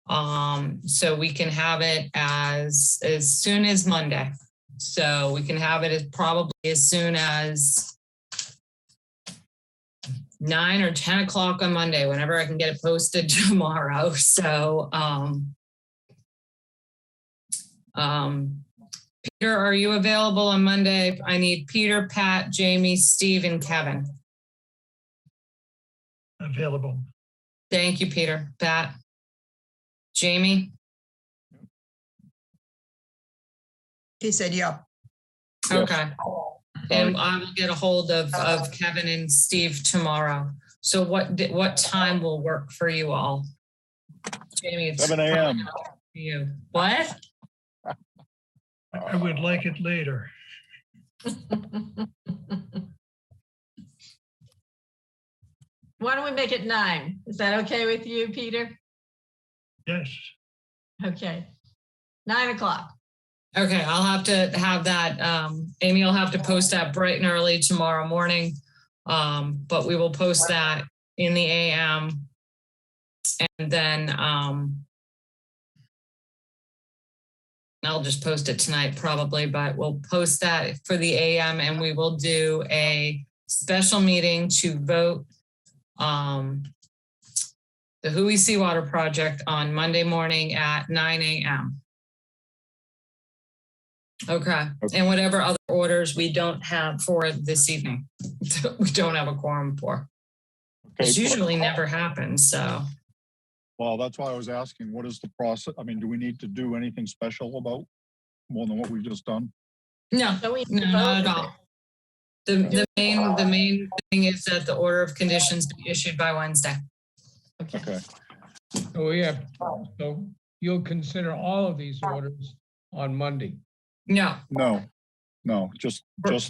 So we can have it as soon as Monday. So we can have it as probably as soon as 9 or 10 o'clock on Monday, whenever I can get it posted tomorrow. So, Peter, are you available on Monday? I need Peter, Pat, Jamie, Steve, and Kevin. Available. Thank you, Peter. Pat? Jamie? He said, yeah. Okay. And I will get a hold of Kevin and Steve tomorrow. So what time will work for you all? Jamie, it's 7 a.m. You. What? I would like it later. Why don't we make it 9? Is that okay with you, Peter? Yes. Okay. 9 o'clock. Okay, I'll have to have that. Amy will have to post that bright and early tomorrow morning. But we will post that in the AM. And then I'll just post it tonight probably, but we'll post that for the AM and we will do a special meeting to vote the Hui Seawater Project on Monday morning at 9 a.m. Okay, and whatever other orders we don't have for this evening, we don't have a quorum for. Okay, It usually never happens, so. Well, that's why I was asking, what is the process? I mean, do we need to do anything special about more than what we've just done? No, not at all. The main thing is that the order of conditions be issued by Wednesday. Okay. So so you'll consider all of these orders on Monday? No, just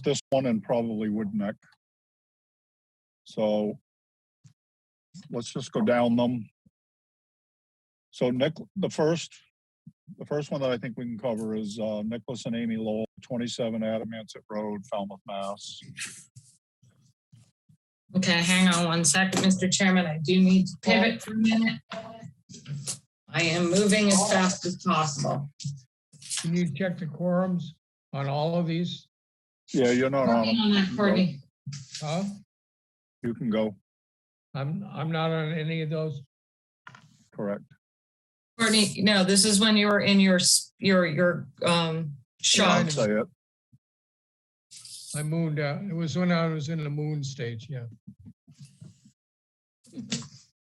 this one and probably Wood Neck. So let's just go down them. So the first one that I think we can cover is Nicholas and Amy Lowell, 27 Adamancet Road, Falmouth, Mass. Okay, hang on one second, Mr. Chairman. I do need to pivot for a minute. I am moving as fast as possible. Can you check the quorums on all of these? Yeah, you're not on them. Courtney. Huh? You can go. I'm not on any of those. Correct. Courtney, no, this is when you were in your shot. Say it. I mooned out. It was when I was in the moon stage, yeah.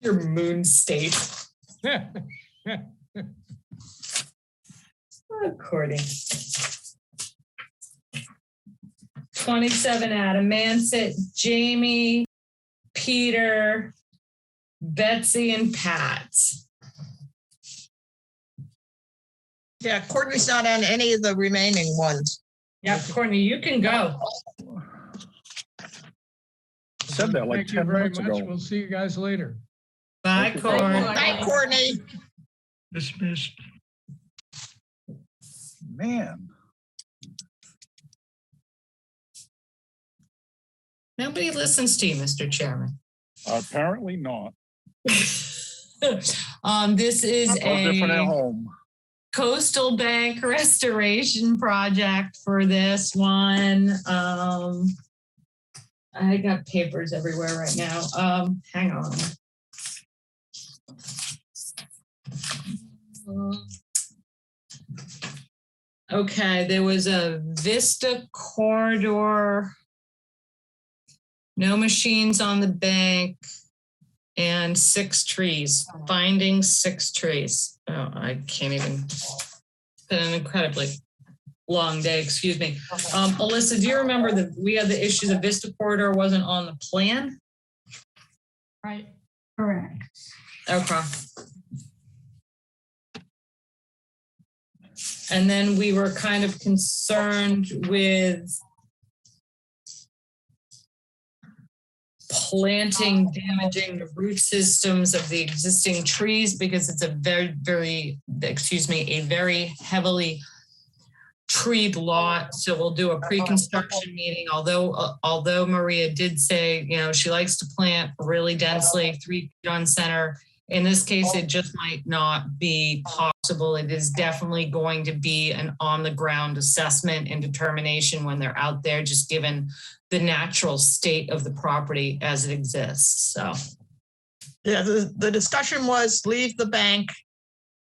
Your moon state. According. 27 Adam Mansett, Jamie, Peter, Betsy, and Pat. Yeah, Courtney's not on any of the remaining ones. Yep, Courtney, you can go. Said that like Thank you 10 very minutes much. ago. We'll see you guys later. Bye, Courtney. Bye, Courtney. Dismissed. Man, Nobody listens to you, Mr. Chairman. apparently not. This is No different at a home. coastal bank restoration project for this one. I got papers everywhere right now. Hang on. Okay, there was a Vista corridor, no machines on the bank, and 6 trees, finding 6 trees. Oh, I can't even, it's been an incredibly long day, excuse me. Alyssa, do you remember that we had the issue, the Vista corridor wasn't on the plan? Right. Correct. Okay. And then we were kind of concerned with planting damaging the root systems of the existing trees because it's a very heavily treed lot. So we'll do a pre-construction meeting, although Maria did say, you know, she likes to plant really densely, 3 feet on center. In this case, it just might not be possible. It is definitely going to be an on-the-ground assessment and determination when they're out there, just given the natural state of the property as it exists. So, Yeah, the discussion was leave the bank.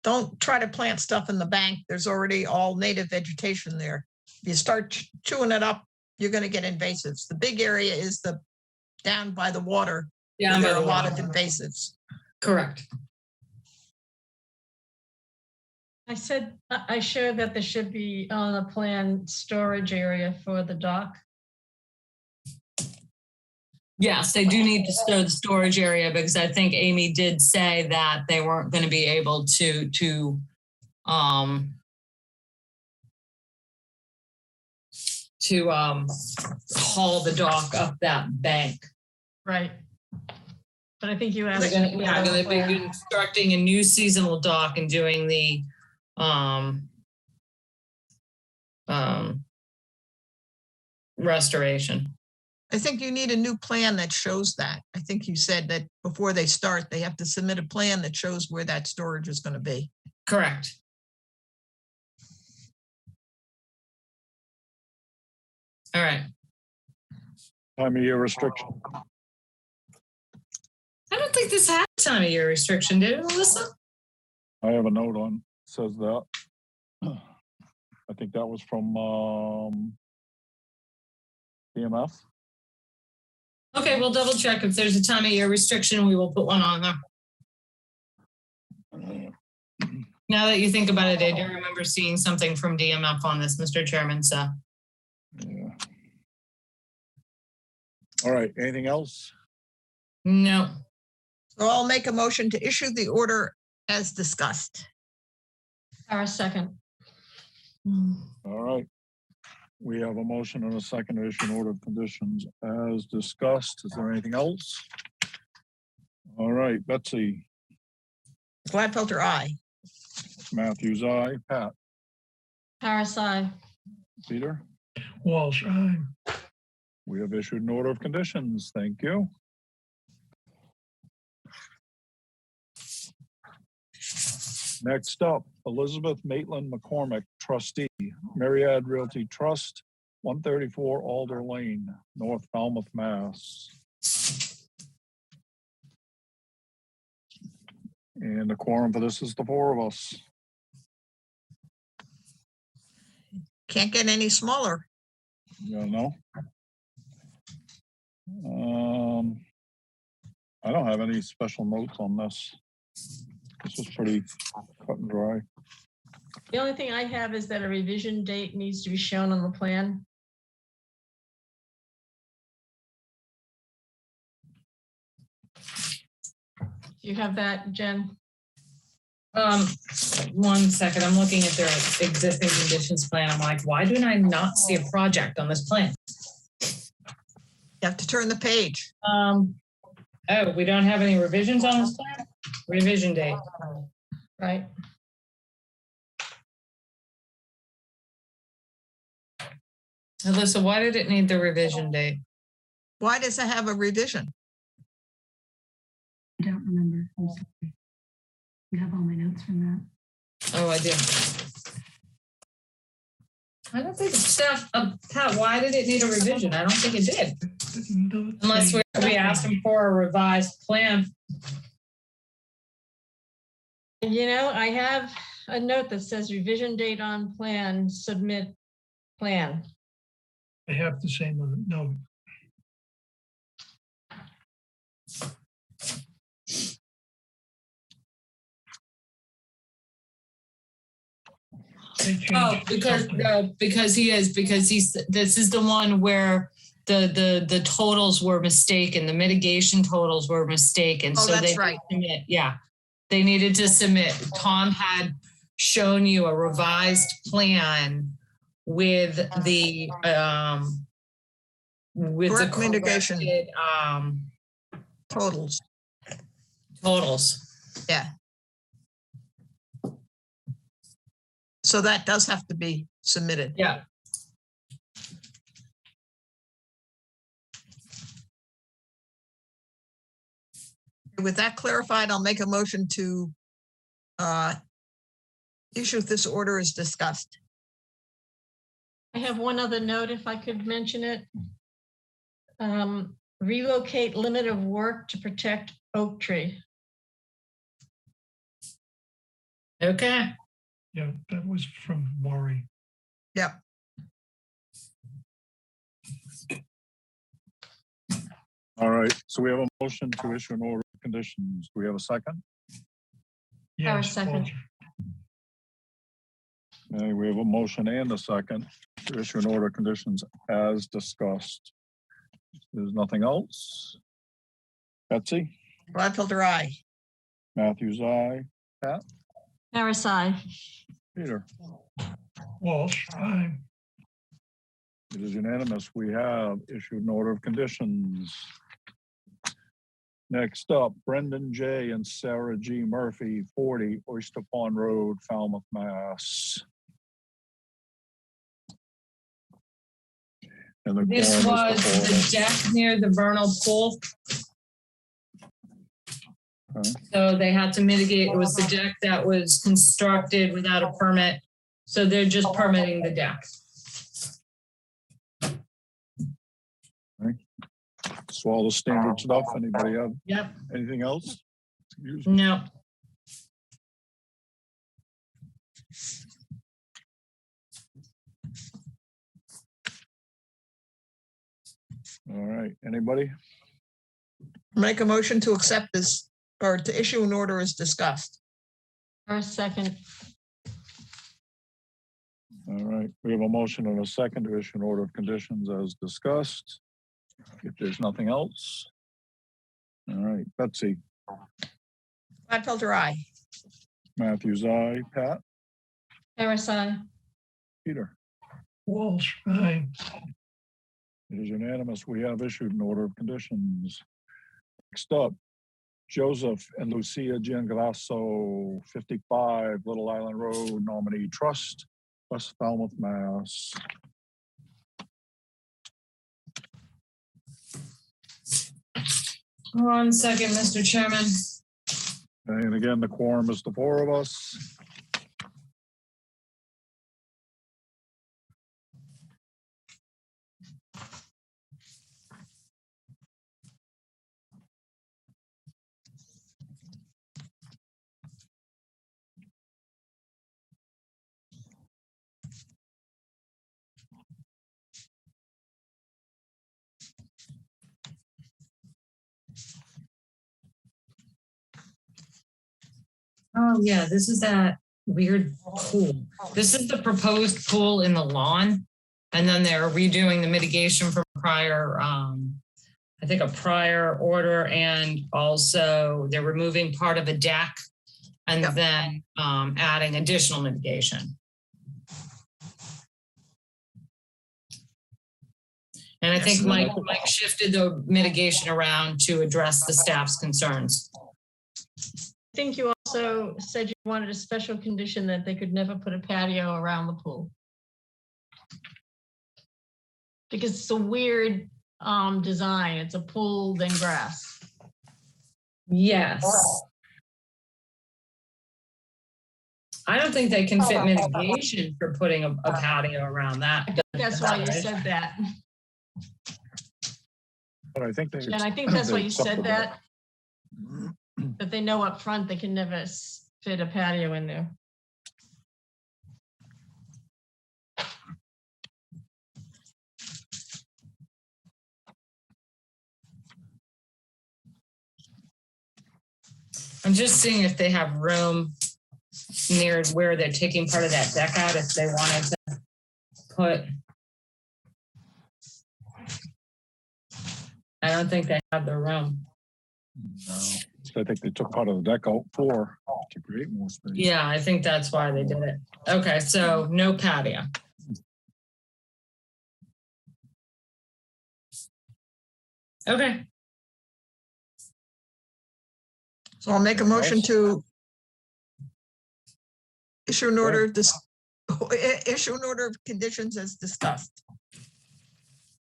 Don't try to plant stuff in the bank. There's already all native vegetation there. If you start chewing it up, you're going to get invasives. The big area is the down by the water. yeah, There are a lot of invasives. correct. I shared that there should be on a plan storage area for the dock. Yes, they do need to store the storage area because I think Amy did say that they weren't going to be able to haul the dock up that bank. Right. But I think you asked. They're going to be constructing a new seasonal dock and doing the restoration. I think you need a new plan that shows that. I think you said that before they start, they have to submit a plan that shows where that storage is going to be. Correct. All right. Time of year restriction. I don't think this had a time of year restriction, did it, Melissa? I have a note on, says that. I think that was from EMF. Okay, we'll double check. If there's a time of year restriction, we will put one on there. Now that you think about it, I do remember seeing something from DMF on this, Mr. Chairman, so. Yeah. All right, anything else? No. So I'll make a motion to issue the order as discussed. Our second. All right. We have a motion and a second to issue an order of conditions as discussed. Is there anything else? All right, Betsy. Gladfelter, aye. Matthews, aye. Pat. Paris, aye. Peter. Walsh, aye. We have issued an order of conditions. Thank you. Next up, Elizabeth Maitland McCormick, trustee, Myriad Realty Trust, 134 Alder Lane, North Falmouth, Mass. And the quorum for this is the 4 of us. Can't get any smaller. You know? I don't have any special notes on this. This is pretty cut and dry. The only thing I have is that a revision date needs to be shown on the plan. You have that, Jen? 1 second, I'm looking at their existing conditions plan. I'm like, why do I not see a project on this plan? You have to turn the page. Oh, we don't have any revisions on this plan? Revision date. Right. Alyssa, why did it need the revision date? Why does it have a revision? I don't remember. I'm sorry. You have all my notes from that. Oh, I do. I don't think staff, Pat, why did it need a revision? I don't think it did. Unless we asked them for a revised plan. You know, I have a note that says revision date on plan, submit plan. I have the same note. Oh, because this is the one where the totals were mistaken, the mitigation totals were mistaken. Oh, so that's they right. They needed to submit. Tom had shown you a revised plan with the Correct mitigation. corrected, Totals. Yeah. So that does have to be submitted. Yeah. With that clarified, I'll make a motion to issue this order as discussed. I have one other note, if I could mention it. Relocate limit of work to protect oak tree. Okay. Yeah, that was from Maury. Yep. All right, so we have a motion to issue an order of conditions. Do we have a second? Yes, second. Okay, we have a motion and a second to issue an order of conditions as discussed. There's nothing else. Betsy? Gladfelder, aye. Matthews, aye. Pat? Harris, aye. Peter? Walsh, aye. It is unanimous. We have issued an order of conditions. Next up, Brendan J. and Sarah G. Murphy, 40 Oyster Pond Road, Falmouth, Mass. And This was the deck near the vernal pool. Okay. So they had to mitigate, it was the deck that was constructed without a permit. So they're just permitting the deck. So all the standard stuff. Anybody have Yep. anything else? Excuse me. No. All right, anybody? Make a motion to accept this or to issue an order as discussed. Harris, second. All right, we have a motion and a second to issue an order of conditions as discussed. If there's nothing else. All right, Betsy. Gladfelder, aye. Matthews, aye. Pat? Harris, aye. Peter? Walsh, aye. It is unanimous. We have issued an order of conditions. Next up, Joseph and Lucia Giangrasso, 55 Little Island Road, Nominee Trust, West Falmouth, Mass. One second, Mr. Chairman. And again, the quorum is the four of us. Oh, yeah, this is that weird pool. This is the proposed pool in the lawn. And then they're redoing the mitigation from prior, I think a prior order, and also they're removing part of a deck and then adding additional mitigation. And I think Mike shifted the mitigation around to address the staff's concerns. I think you also said you wanted a special condition that they could never put a patio around the pool. Because it's a weird design. It's a pool, then grass. Yes. I don't think they can fit mitigation for putting a patio around that. That's why you said that. But I think they. And I think that's why you said that. That they know up front they can never fit a patio in there. I'm just seeing if they have room near where they're taking part of that deck out, if they wanted to put. I don't think they have the room. No, I think they took part of the deck out to create more space. Yeah, I think that's why they did it. Okay, so no patio. Okay. So I'll make a motion to issue an order, issue an order of conditions as discussed.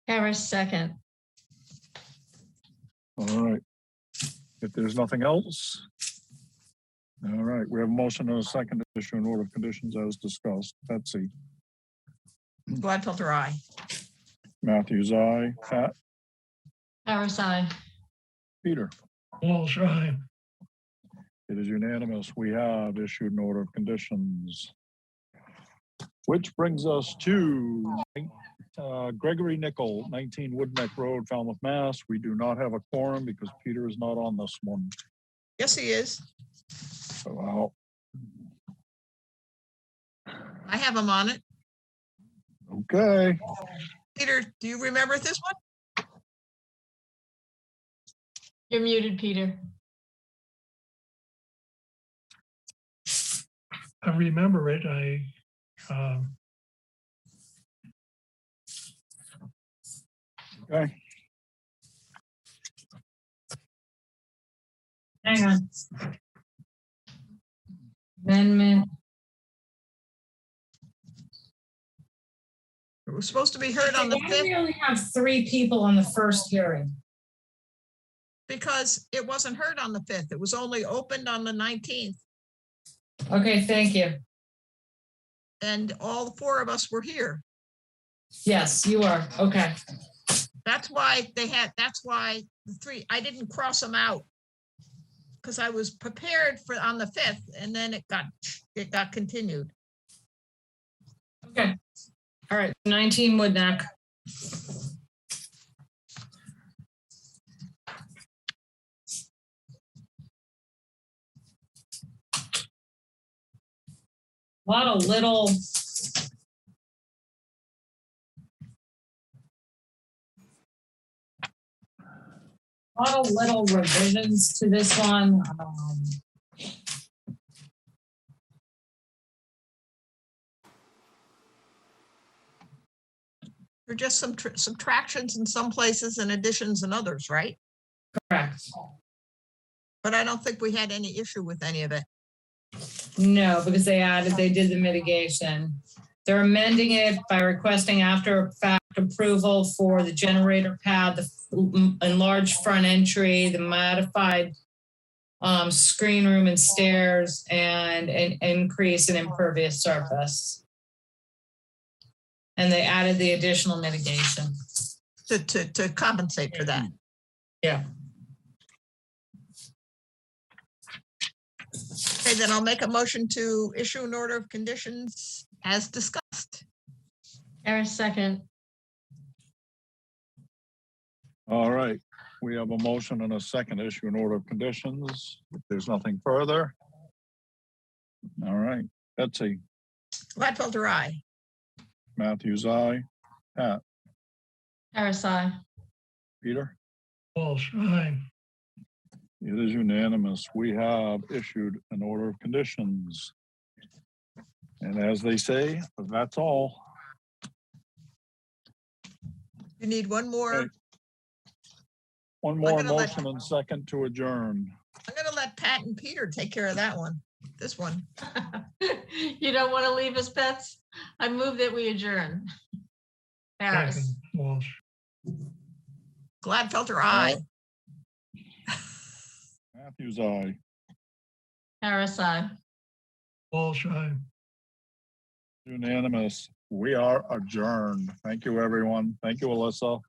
Harris, second. All right. If there's nothing else. All right, we have a motion and a second to issue an order of conditions as discussed. Betsy. Gladfelter, aye. Matthews, aye. Pat. Harris, aye. Peter. Walsh, aye. It is unanimous. We have issued an order of conditions. Which brings us to Gregory Nickel, 19 Woodneck Road, Falmouth, Mass. We do not have a quorum because Peter is not on this one. Yes, he is. So I have him on it. Okay. Peter, do you remember this one? You're muted, Peter. I remember it. Okay. Hang on. Amendment. It was supposed to be heard on the Why do we 5th only have 3 people on the first hearing? because it wasn't heard on the 5th. It was only opened on the 19th. Okay, thank you. And all 4 of us were here. Yes, you are. Okay. That's why that's why the 3, I didn't cross them out. Because I was prepared for on the 5th and then it got continued. Okay. All right. 19 Woodneck. A lot of little revisions to this one. There are just some subtractions in some places and additions in others, right? Correct. But I don't think we had any issue with any of it. No, because they did the mitigation. They're amending it by requesting after fact approval for the generator pad, the enlarged front entry, the modified screen room and stairs, and an increase in impervious surface. And they added the additional mitigation. To compensate for that. Yeah. Okay, then I'll make a motion to issue an order of conditions as discussed. Harris, second. All right. We have a motion and a second issue an order of conditions. If there's nothing further. All right. Betsy, Gladfelter, aye. Matthews, aye. Pat, Harris, aye. Peter? Walsh, aye. It is unanimous. We have issued an order of conditions. And as they say, that's all. You need one more. Okay. One more gonna let- motion and second to adjourn. I'm gonna let Pat and Peter take care of that one. This one. You don't want to leave us, pets? I move that we adjourn. Harris, Second, Walsh. Gladfelter, aye. Matthews, aye. Harris, aye. Walsh, aye. Unanimous. We are adjourned. Thank you, everyone. Thank you, Alyssa.